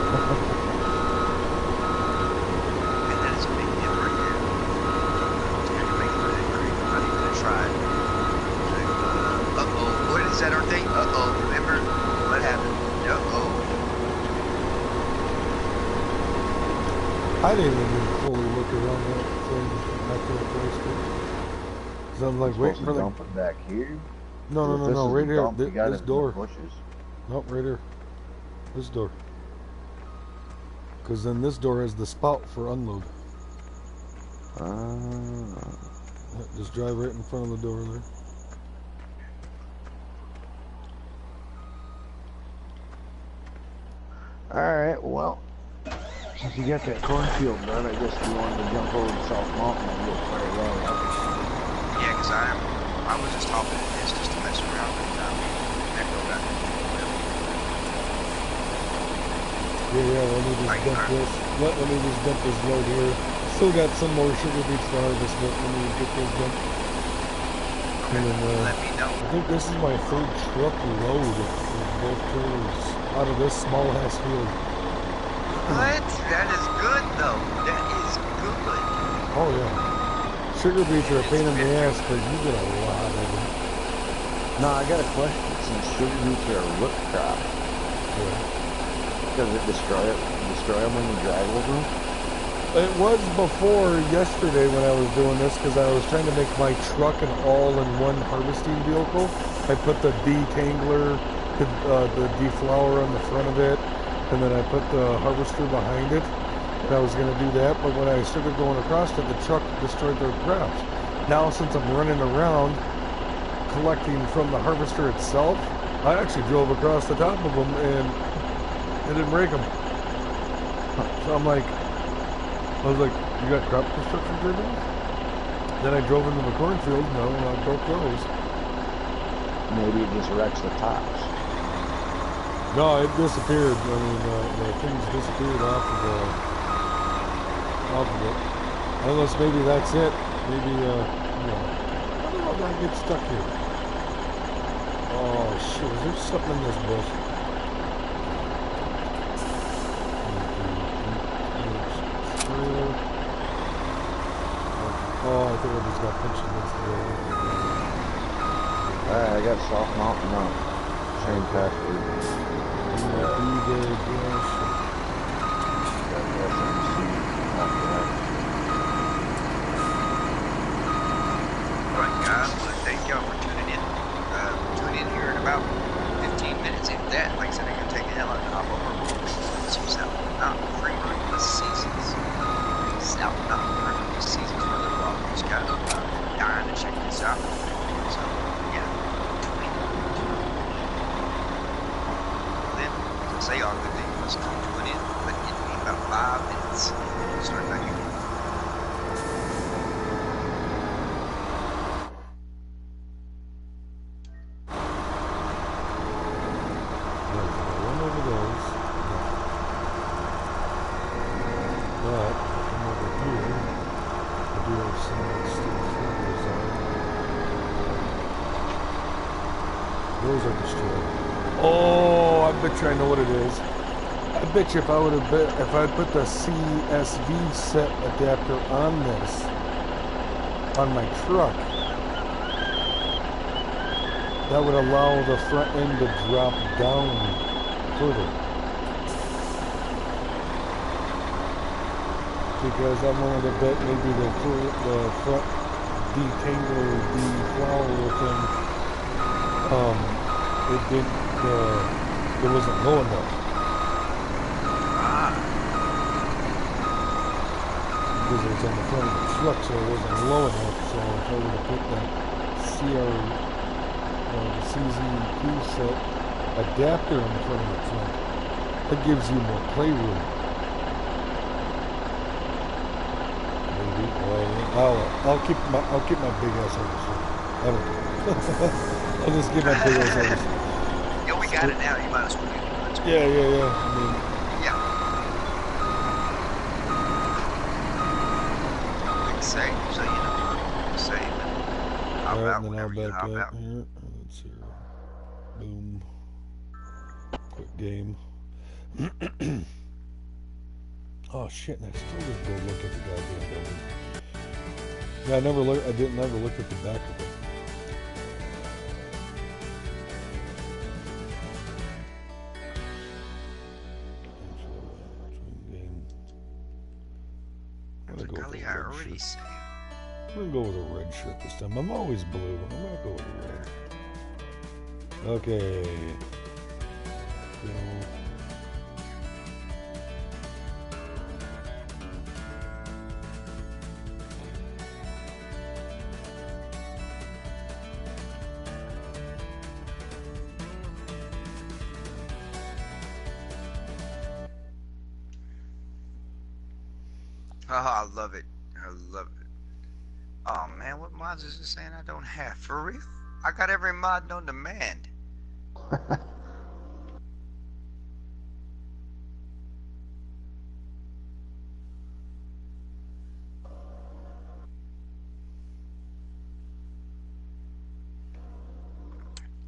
And that is a big deal right there. You're making it great. I'm not even gonna try it. Uh-oh. What is that our thing? Uh-oh. Remember what happened? Uh-oh. I didn't even fully look around that thing after I placed it. Cause I'm like waiting for the dump it back here. no, right here. This door. Bushes. Nope, right here. This door. Cause then this door has the spout for unload. Just drive right in front of the door there. Alright, well, since you got that cornfield done, I guess you wanted to jump over to South Mountain and get fire well up. Yeah, because I was just hopping in this just to mess around with Echo back. Yeah, let me just dump this. Let me just dump this load here. Still got some more sugar beets to harvest, but let me get those dumped. And then, Let me know. I think this is my third truck load with both trailers out of this small ass field. What? That is good though. That is good. Oh yeah. Sugar beets are a pain in the ass, but you get a lot of them. Now, I got a question. Since sugar beets are a root crop, does it destroy them when you drive over them? It was before yesterday when I was doing this because I was trying to make my truck an all-in-one harvesting vehicle. I put the detangler, the deflower on the front of it, and then I put the harvester behind it. And I was going to do that, but when I started going across it, the truck destroyed their crops. Now, since I'm running around collecting from the harvester itself, I actually drove across the top of them and it didn't break them. So I'm like, I was like, you got crop destruction turbines? Then I drove into the cornfield, no, and I broke those. Maybe it just wrecks the tops. No, it disappeared. I mean, the things disappeared off of it. Unless maybe that's it. Maybe, you know, how the hell did I get stuck here? Oh, shit, is there something in this bush? Oh, I think I just got punched against the door. Alright, I got South Mountain now. Same password. Alright guys, well, thank y'all for tuning in. Tune in here in about 15 minutes. If that, like I said, I'm going to take a hell of a hop over some South Mountain free rootless seasons. South Mountain free rootless seasons for the Rockers guys. Dying to check this out. So, yeah, tune in. Then, say all good things. Tune in, but in about 5 minutes. We'll start back again. Those are destroyed. Oh, I bet you I know what it is. I bet you if I put the CSV set adapter on this, on my truck, that would allow the front end to drop down further. Because I'm willing to bet maybe the front detangler, deflower thing, it wasn't low enough. Because it was on the front of the truck, so it wasn't low enough. So if I were to put the CZQ set adapter on the front of the truck, that gives you more playroom. Maybe. Well, I'll keep my big ass on the truck. I don't care. I'll just get my big ass on the truck. Yo, we got it now. You might as well Yeah, yeah, yeah. I mean, Yeah. Click save, so you know. Save and hop alright, out and then I'll whenever you back hop up out. here. Let's see. Boom. Quit game. Oh shit! And I still didn't go look at the goddamn building. Yeah, I never look. I didn't never look at the back of it. Game. I'm gonna go with Golly, a I red already shirt. saved. I'm gonna go with a red shirt this time. I'm always blue. I'm gonna go with a red. Okay. Go. Oh, I love it. I love it. Oh man, what mods is it saying I don't have? For real? I got every mod known to man.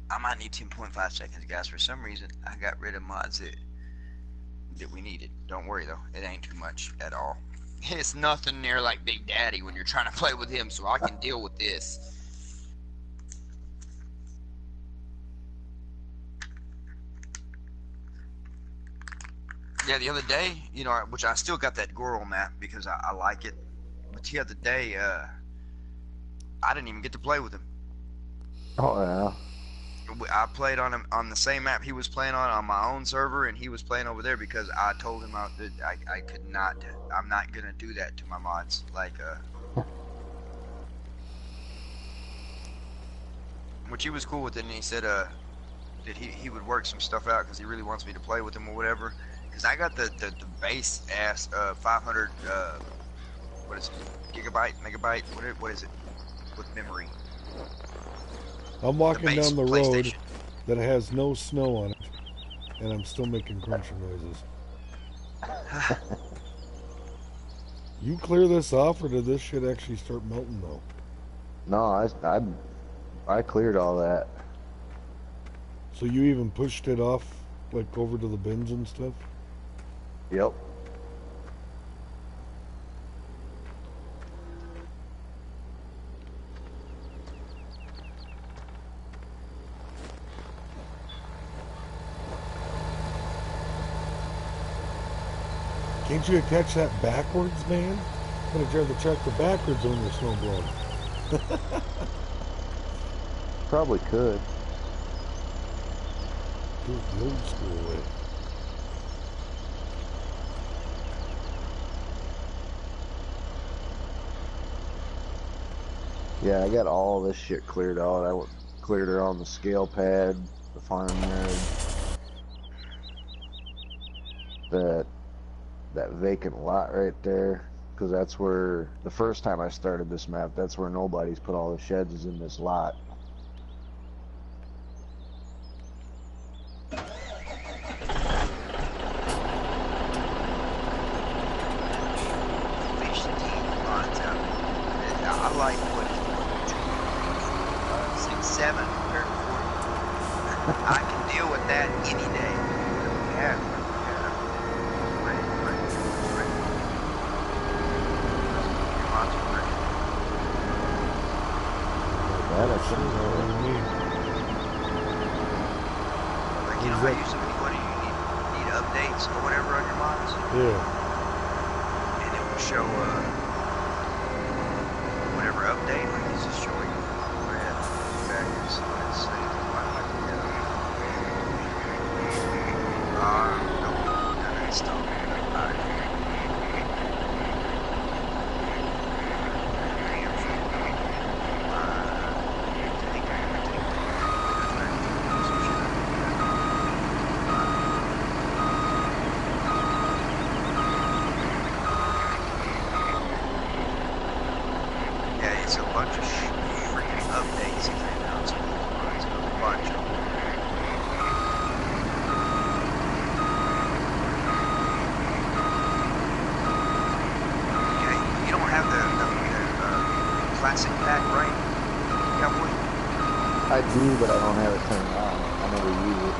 I might need 10.5 seconds, guys. For some reason, I got rid of mods that we needed. Don't worry though, it ain't too much at all. It's nothing near like Big Daddy when you're trying to play with him, so I can deal with this. Yeah, the other day, you know, which I still got that Goro map because I like it. But the other day, I didn't even get to play with him. Oh yeah. I played on him on the same map he was playing on my own server, and he was playing over there because I told him I could not. I'm not gonna do that to my mods. Like, which he was cool with it, and he said that he would work some stuff out because he really wants me to play with him or whatever. Because I got the base ass 500 what is it, gigabyte, megabyte, what is it with memory? I'm walking down the road PlayStation. that has no snow on it, and I'm still making crunching noises. You clear this off, or did this shit actually start melting though? No, I cleared all that. So you even pushed it off, like over to the bins and stuff? Yep. Can't you catch that backwards, man? I'm gonna drive the tractor backwards when you're snow blowing. Probably could. Do it the old school way. Yeah, I got all this shit cleared out. Cleared her on the scale pad, the farmyard, that vacant lot right there, because that's where the first time I started this map, that's where nobody's put all the sheds is in this lot. Fish the team mods out. I like what is 1, 2, 3, 4, 5, 6, 7 compared to 40. I can deal with that any day. Yeah. Right. Your mods are great. That I shouldn't know. Like, you know how you said what do you need updates or whatever on your mods? Yeah. And it will show whatever update, like it's just showing red backwards. Let's see. No, it's still yeah, it's a bunch of freaking updates and announcements. classic pack, right? Cowboy? I do, but I don't have it turned on. I never use it.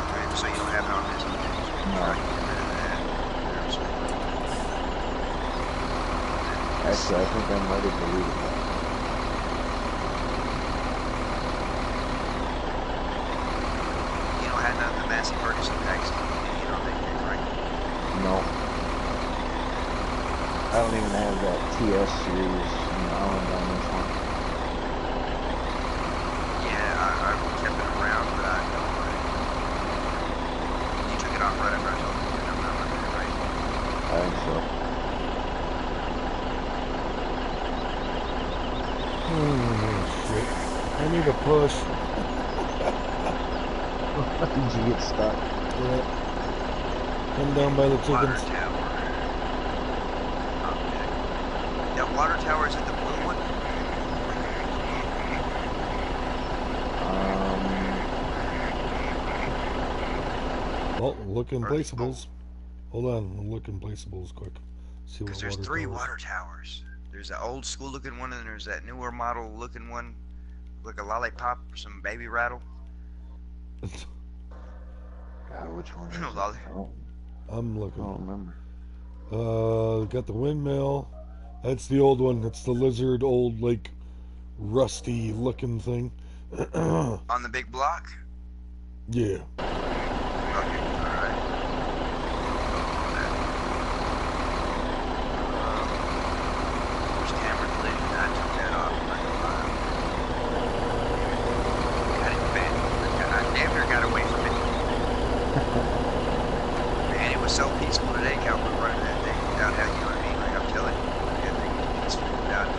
Okay, so you don't have it on this one. No. Try to get rid of that. Actually, I think I might have deleted that. You don't have none of the Massey Ferguson packs, you know, right? No. I don't even have that TS series Island on this one. Yeah, I kept it around, but I don't. You took it off right after I told you to come out with it, right? I think so. Oh, shit. I need a push. Did you get stuck? Yeah. Come down by the Water chickens. tower. Okay. That water tower is in the blue one? Well, look in Or the placeables. Hold on, I'm looking placeables quick. See what Because there's water three towers. water towers. There's the old school looking one, and there's that newer model looking one, like a lollipop or some baby rattle. God, which one is it? Lolly. I'm I looking. don't remember. Got the windmill. That's the old one. That's the lizard, old, like, rusty looking thing. On the big block? Yeah. Okay, alright. There's camera collision. I took that off. I'm not gonna lie. Got it bad. I damn near got away from it. Man, it was so peaceful today, Cowboy, running that thing without having, you know what I mean? Like, I'm telling you, that thing was peaceful without it.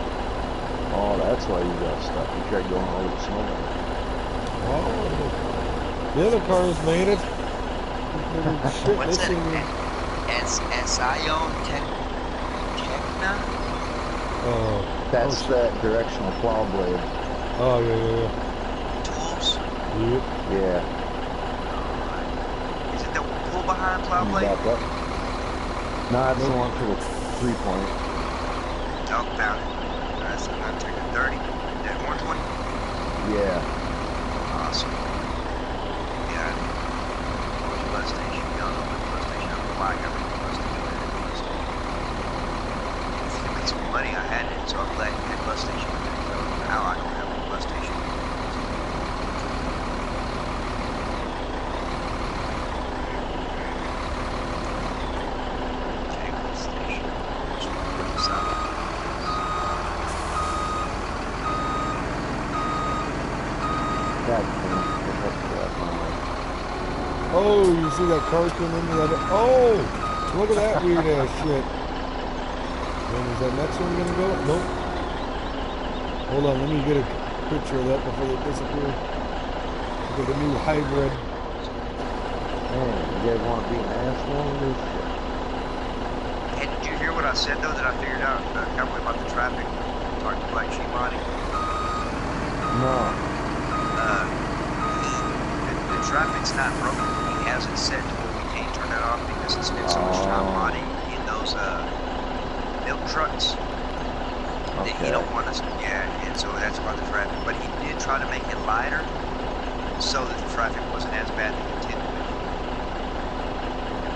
Oh, that's why you got stuck. You tried going over the snow. Oh, the other cars made it. Shit, What's this that? thing. Scion Techna? That's that directional plow blade. Oh, yeah. Tools? Yep. Yeah. Is it the pull behind plow You blade? back up. No, that's the one for the 3-point. Oh, found it. Alright, so I'm gonna take a 30. That 120? Yeah. Awesome. Yeah. Where's the bus station? Y'all know where the bus station is. I don't know why I got rid of the bus station. It makes me money. I had it, so I'm glad you had bus station. So now I don't have a bus station. Okay, bus station. Just put this out. God damn. That's crap on Oh, you see that car come into that? Oh, look at that weird ass shit. When is that next one gonna go? Nope. Hold on, let me get a picture of that before they disappear. Look at the new hybrid. Man, you guys want to be an asshole or this shit? Hey, did you hear what I said though? That I figured out, Cowboy, about the traffic. Talking to Black Sheep Body. No. The traffic's not broken. He has it set to where we can't turn that off because he spent so much time bodying in those milk trucks that he don't want us. Yeah, and so that's why the traffic. But he did try to make it lighter so that the traffic wasn't as bad as intended.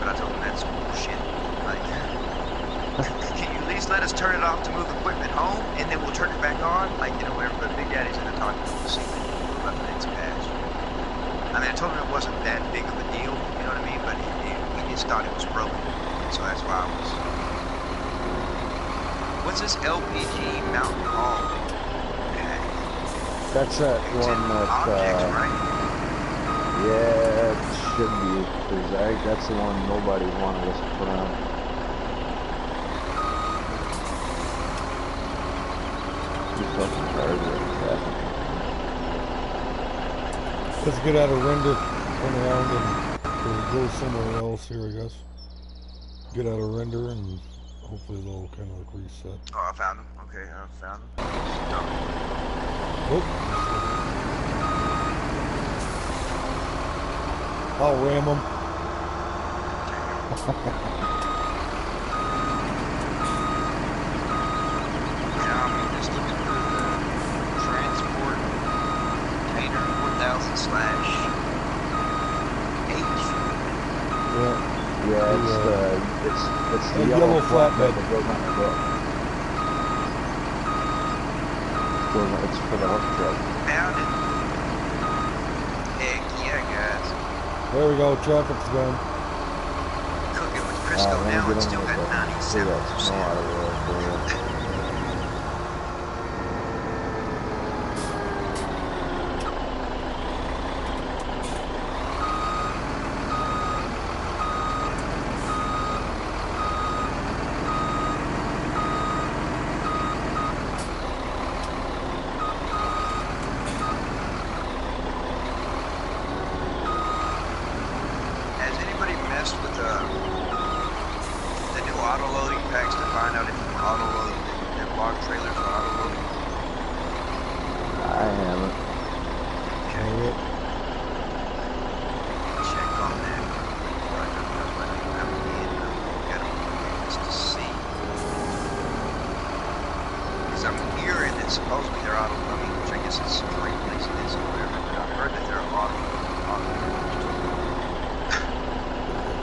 But I told him that's bullshit. Like, can you at least let us turn it off to move equipment home, and then we'll turn it back on? Like, you know, whenever the Big Daddy's in the talking to the signal about the next patch. I mean, I told him it wasn't that big of a deal, you know what I mean? But he just thought it was broken, so that's why I was. What's this LPG Mountain Hall? That's that It's one in that, objects, right? yeah, it should be. Because that's the one nobody wanted us to put on. Two fucking cars are in traffic. Let's get out of render, turn around, and we'll go somewhere else here, I guess. Get out of render, and hopefully they'll kind of like reset. Oh, I found him. Okay, I found him. Oh. I'll ram them. Yeah, I'm just looking Yeah, it's the yellow flatbed that goes on the hook. It's for the hook truck. Found it. Heck yeah, guys. There we go, traffic's gone. Cooking with Crisco now, it's still got 97%.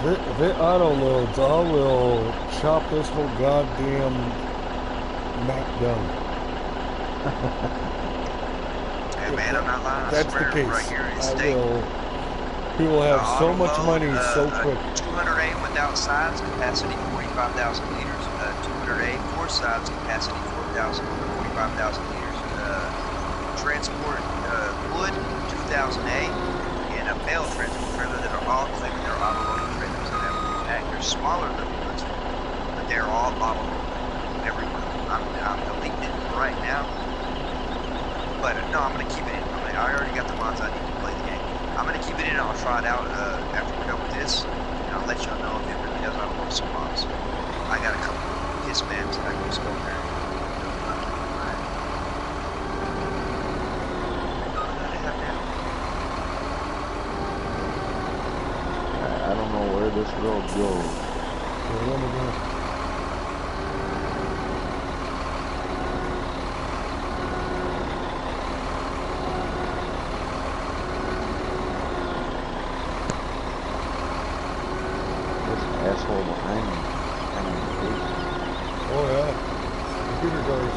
If it auto loads, I will chop this whole goddamn map down. Hey man, I'm not lying. That's the case. Right here in I will. We will have so much money so quick. 200A without sides, capacity 45,000 liters. 200A, 4 sides, capacity 45,000 liters. Transport wood, 2,000A, and a mail transport trailer that are all claiming they're auto loading trailers that have a pack. They're smaller than woods, but they're all auto loading everywhere. I'm deleting it right now, but no, I'm gonna keep it in. I already got the mods I need to play the game. I'm gonna keep it in. I'll try it out after we're done with this, and I'll let y'all know if it really does auto load some mods. I got a couple of his maps that I can just go there. I don't know where this road goes. This asshole behind me. Oh yeah, computer cars.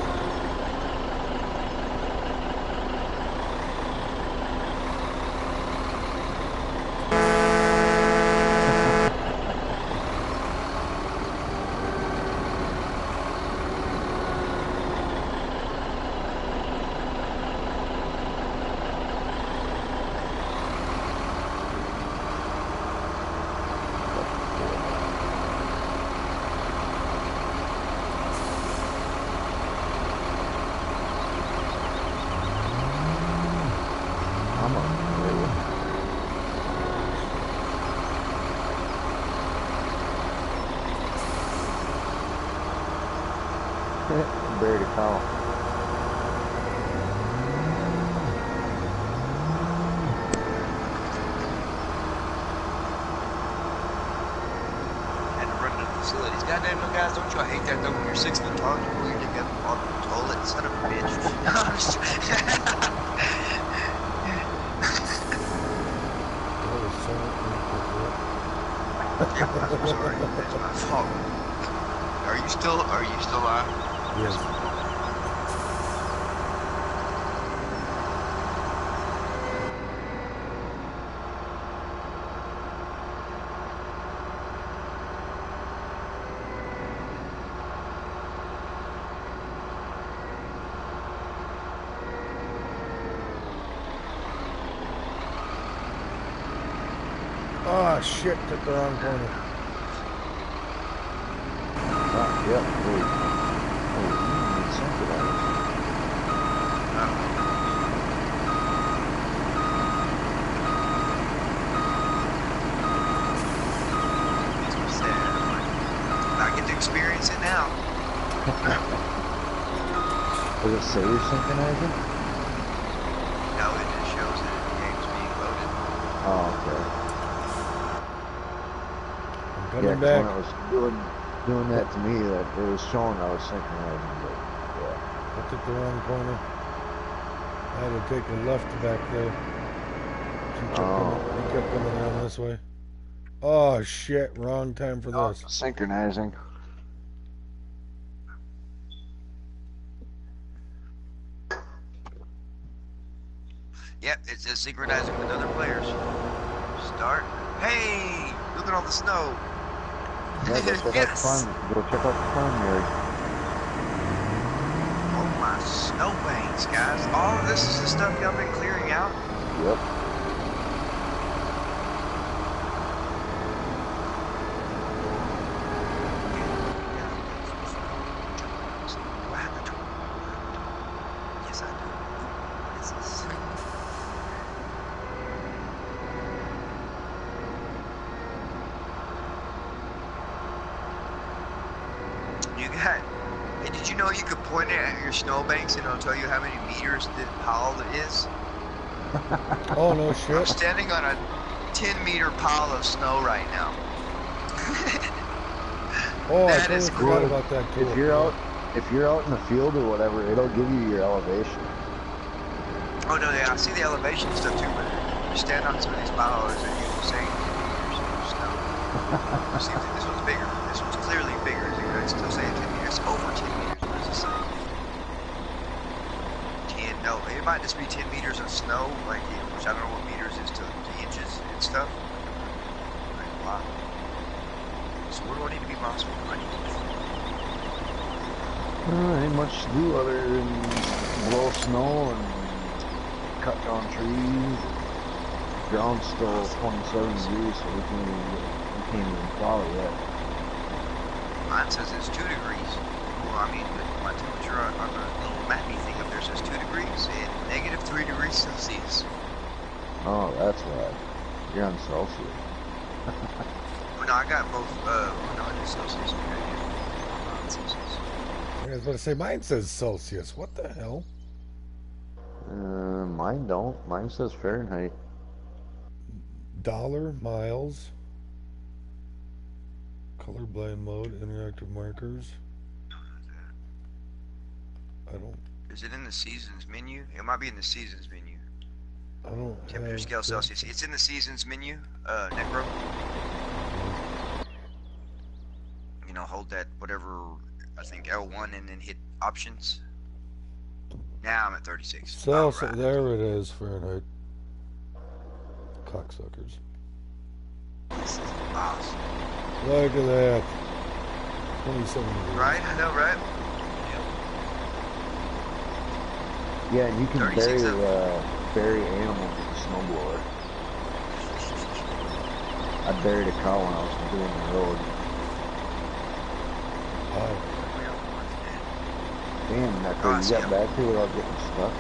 Bear to call. Had to run to the facilities. Goddamn, no guys, don't y'all hate that though when you're 6 foot tall and you pull your dick up on the toilet, son of a bitch. I'm sorry, that's my fault. Are you still alive? Yes. Oh shit, took the wrong corner. Yep. Wait. Oh, you need something else. Makes me sad. I get to experience it now. Does it say you're synchronizing? No, it just shows that the game's being loaded. Oh, okay. I'm coming back. When I was doing that to me, that it was showing I was synchronizing, but yeah. I took the wrong corner. I had to take a left back there. He kept coming down this way. Oh shit! Wrong time for Oh. this. Synchronizing. Yep, it's just synchronizing with other players. Start. Hey, look at all the snow. Yeah, go check out the Yes. farm. Go check out the farmyard. Oh my snow banks, guys. All of this is the stuff y'all been clearing out. Yep. Do I have a tool? Yes, I do. This is. You got. Hey, did you know you could point it at your snowbanks and it'll tell you how many meters the pile is? Oh no I'm shit! standing on a 10-meter pile of snow right now. Oh, I That totally is forgot cool. about that tool. If you're out in the field or whatever, it'll give you your elevation. Oh no, yeah, I see the elevation and stuff too, but you stand on some of these piles and you were saying 10 meters of snow. See, this one's bigger. This one's clearly bigger. It's still saying 10 meters. It's over 10 meters. What does it say? 10, no, it might just be 10 meters of snow, like, which I don't know what meters is to inches and stuff. Like, wow. So what do I need to be boss for? I need to Ain't much to do other than blow snow and cut down trees. Ground's still 27 degrees, so we can't even plow yet. Mine says it's 2 degrees. Well, I mean, my temperature on the little mappy thing up there says 2 degrees and negative 3 degrees Celsius. Oh, that's why. You're on Celsius. Well, no, I got both. No, it is Celsius. Okay, yeah. Celsius. I was about to say mine says Celsius. What the hell? Mine don't. Mine says Fahrenheit. Dollar, miles, colorblind mode, interactive markers. I don't. Is it in the seasons menu? It might be in the seasons menu. I don't. Temperature scale Celsius. It's in the seasons menu. Necro. You know, hold that whatever. I think L1 and then hit options. Now I'm at 36. Celsius. Alright. There it is. Fahrenheit. Cocksuckers. This is awesome. Look at that. 27 degrees. Right? I know, right? Yeah, and you can 36 bury animals with a snowblower. I buried a cow when I was doing the road. Damn, Necro, you got back here without getting stuck?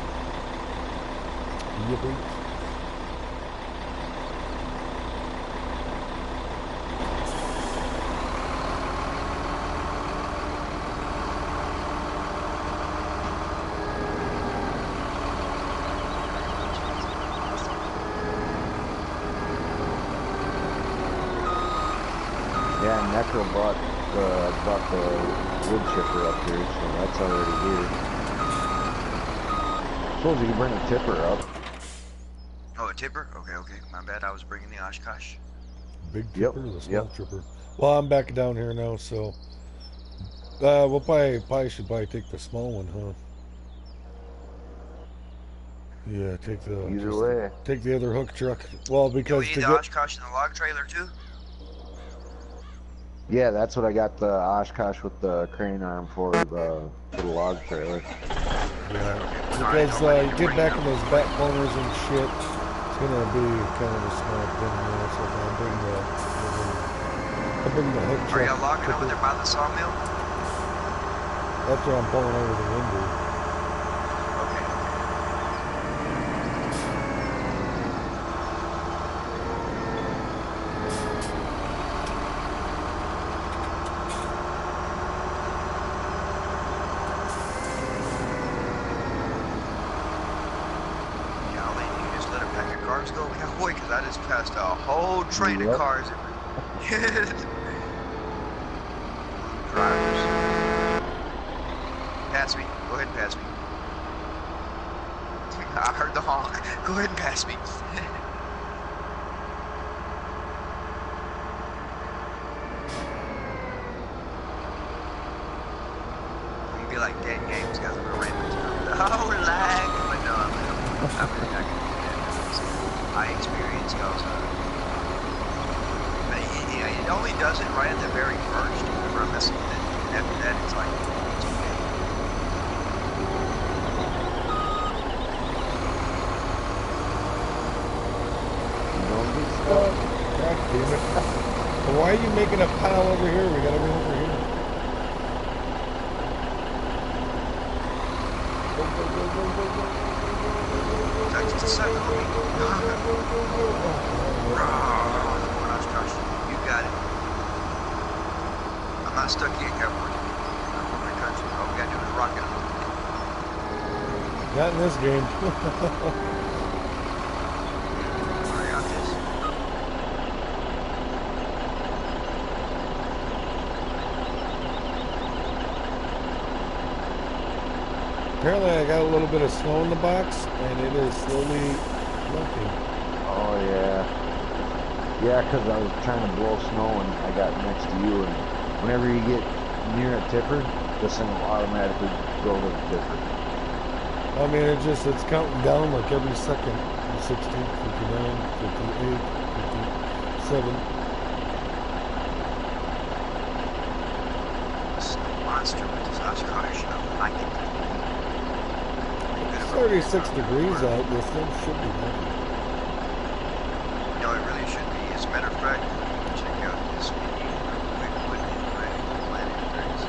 Yippee. Yeah, Necro bought the wood chipper up here, so that's already here. Suppose you can bring a tipper up. Oh, a tipper? Okay, okay. My bad. I was bringing the Oshkosh. Big Yep, tripper, the small yep. tripper. Well, I'm back down here now, so we'll probably should take the small one, huh? Yeah, take the Either way. take the other hook truck. Well, Do we because need to the get Oshkosh and the log trailer too? Yeah, that's what I got the Oshkosh with the crane arm for the log trailer. yeah, Alright, because nobody you can get bring back them. in those back corners and shit, it's gonna be kind of a small thing there. So I'll bring the hook Are truck. y'all logging over there by the sawmill? After I'm pulling over the window. Okay. Golly, you just let a pack of cars go? Yeah, boy, because I just passed a whole train of Yep. cars. Drivers. Pass me. Go ahead and pass me. I heard the honk. Go ahead and pass me. like dead games, guys. I'm gonna random time. Oh, lag! But no, I'm really not gonna do that. I experience y'all's. But it only does it right at the very first. Whenever I'm messing with it, and after that, it's like it's okay. God damn it. Why are you making a pile over here? We gotta go over here. Go, go, go, go, go, go, go, Is that just a second? You got it. I'm not stuck yet, Cowboy. I'm from my country. All we gotta do is rock it. Not in this game. I got this. Apparently I got a little bit of snow in the box, and it is slowly melting. Oh, yeah. Yeah, because I was trying to blow snow, and I got next to you, and whenever you get near a tipper, this thing will automatically go to the tipper. I mean, it's counting down like every second. 60, 59, 58, 57. It's a monster with this Oshkosh. I like it. 36 degrees out. This thing should be heavy. No, it really should be. As a matter of fact, check out this menu real quick. What is planet degrees?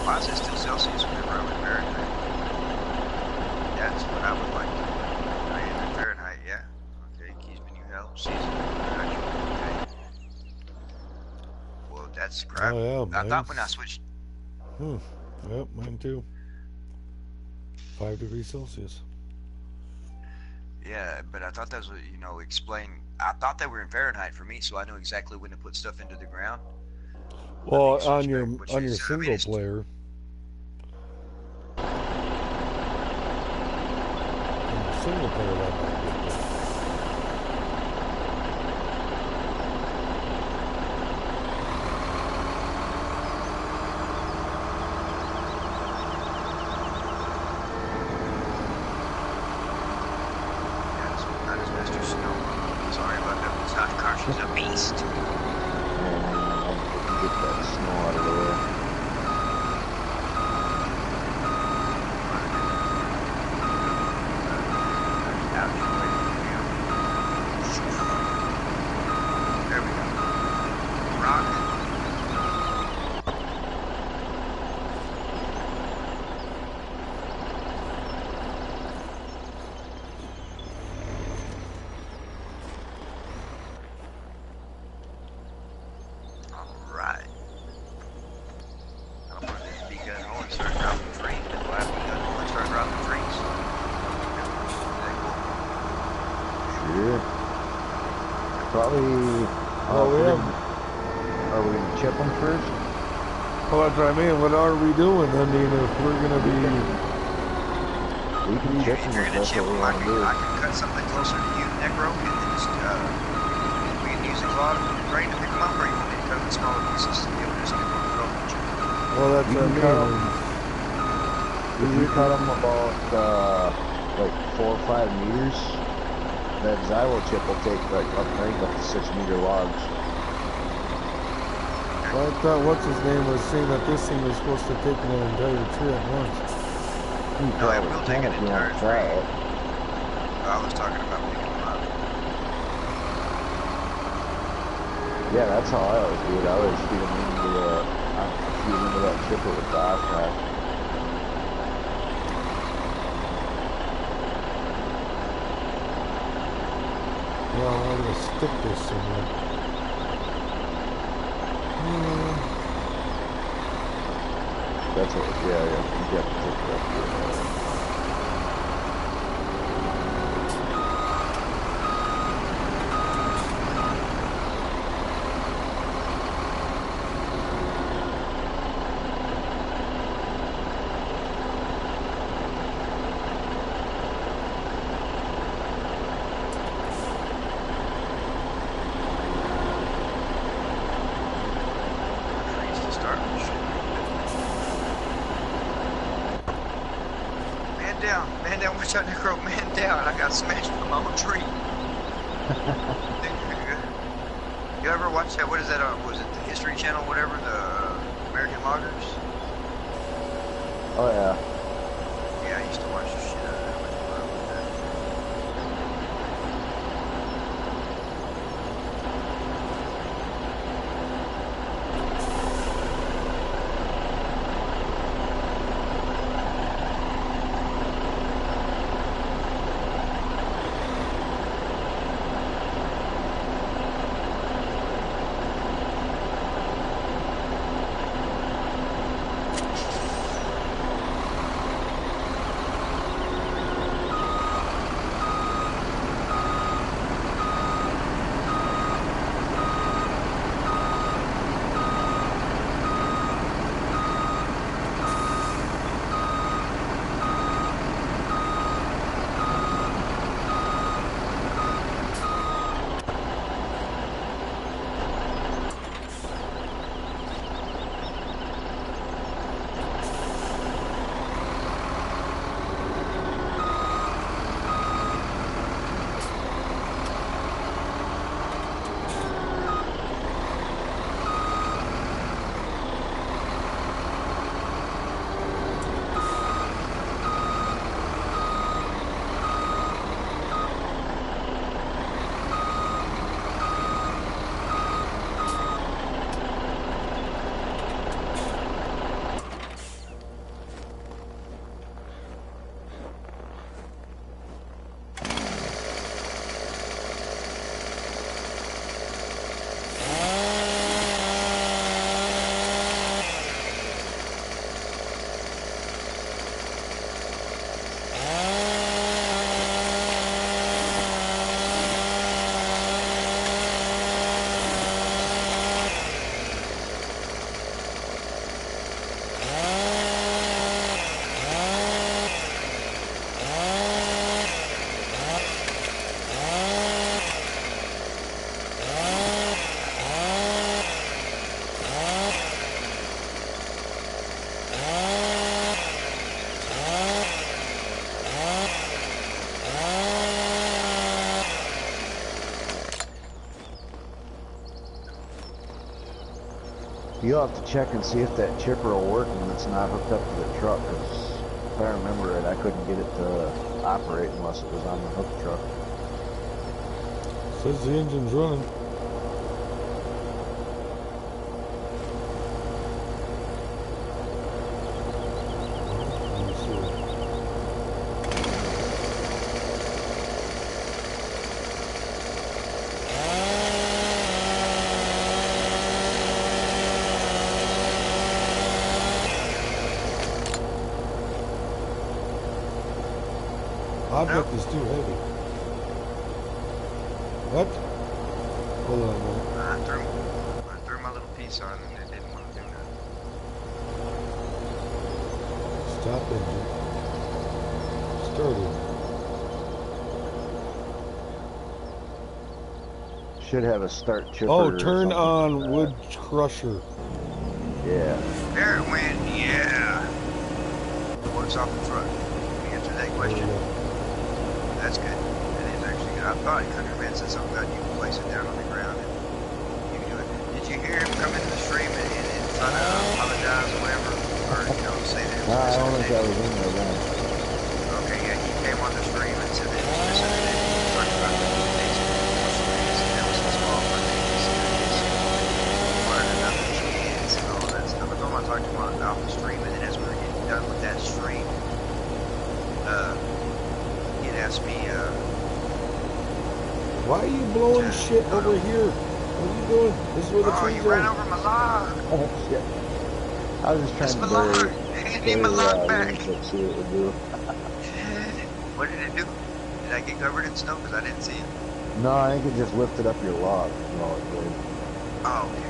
Why is it still Celsius whenever I'm in Fahrenheit? That's what I would like to do. I am in Fahrenheit, yeah. Okay, keeping you health, season, okay. Well, that's crap. Oh, yeah, I thought when I switched. Yep, mine too. 5 degrees Celsius. Yeah, but I thought that was, explain. I thought they were in Fahrenheit for me, so I knew exactly when to put stuff into the ground. Well, on your single player. On your single player, that might be good. She's a beast. And get that snow out of the way. There we go. Rock. Are we gonna chip them first? Well, that's what I mean. What are we doing? I mean, if we're gonna be... We can chip them if that's what we want to do. I can cut something closer to you, Necro, and then just, we can use a claw to grain to pick them up, or you want me to cut them in smaller pieces to be able to just get one throw and chip them. Well, that's what I mean. If you cut them about, like 4 or 5 meters, that Xylo chip will take like up to 6-meter logs. Well, I thought what's his name was saying that this thing was supposed to take an entire tree at once. No, it will take an entire tree. It. I was talking about picking them up. Yeah, that's how I always do it. I always feed them into that chipper with the Oshkosh. Well, I'm gonna stick this somewhere. That's what, yeah, you got to take that. down. Man down, watch out, Necro. Man down. I got smashed from my own tree. You ever watch that? What is that? Was it the History Channel, whatever? The American Loggers? Oh yeah. Yeah, I used to watch the shit out of that. You'll have to check and see if that chipper will work when it's not hooked up to the truck, because if I remember it, I couldn't get it to operate unless it was on the hook truck. Says the engine's running. Let me see. Object is too heavy. What? Hold on a minute. I threw my little piece on and it didn't want to do nothing. Stop engine. Started. Should have a start chipper. Oh, or turn something on like wood crusher. Yeah. There it went, yeah. What's off the truck? You answer that question. That's good. That is actually good. I thought Country Man said something about you can place it down on the ground and you can do it. Did you hear him come into the stream and try to apologize or whatever? Or, you know, say that it was I don't think I was in there then. Okay, yeah, he came on the stream and said that it was misunderstood. He talked about the limitations of streams and that was his fault for making serious. He wanted another chance and all that stuff. I told him I talked to him off the stream, and then as we were getting done with that stream, he'd asked me, why are you blowing shit over here? What are you doing? This is where the trees you ran over my log. Oh shit. I was just That's trying my to log. I need my log back. See what it would do. What did it do? Did I get covered in snow because I didn't see it? No, I think it just lifted up your log. No, it did. Oh, okay.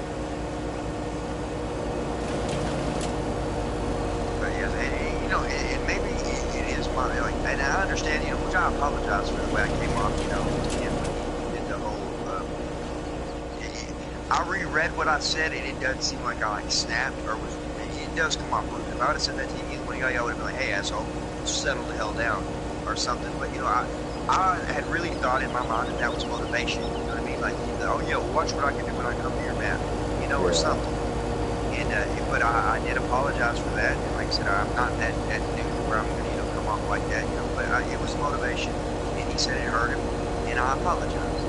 But yes, and, you know, and maybe it is my, like, and I understand, you know, which I apologize for the way I came off, you know, in the whole, I reread what I said, and it doesn't seem like I, like, snapped, or was, it does come off rude. If I would have said that to you, one of y'all would have been like, hey, asshole. settle the hell down or something. But you know, I had really thought in my mind that was motivation. You know what I mean? Like, oh yeah, well, watch what I can do when I come to your map, you know, or something. And but I did apologize for that. And like I said, I'm not that dude where I'm gonna come off like that. You know, but it was motivation, and he said it hurt him, and I apologized.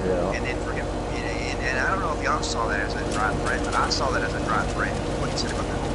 Yeah. And then for him, and I don't know if y'all saw that as a dry threat, but I saw that as a dry threat. What he said about the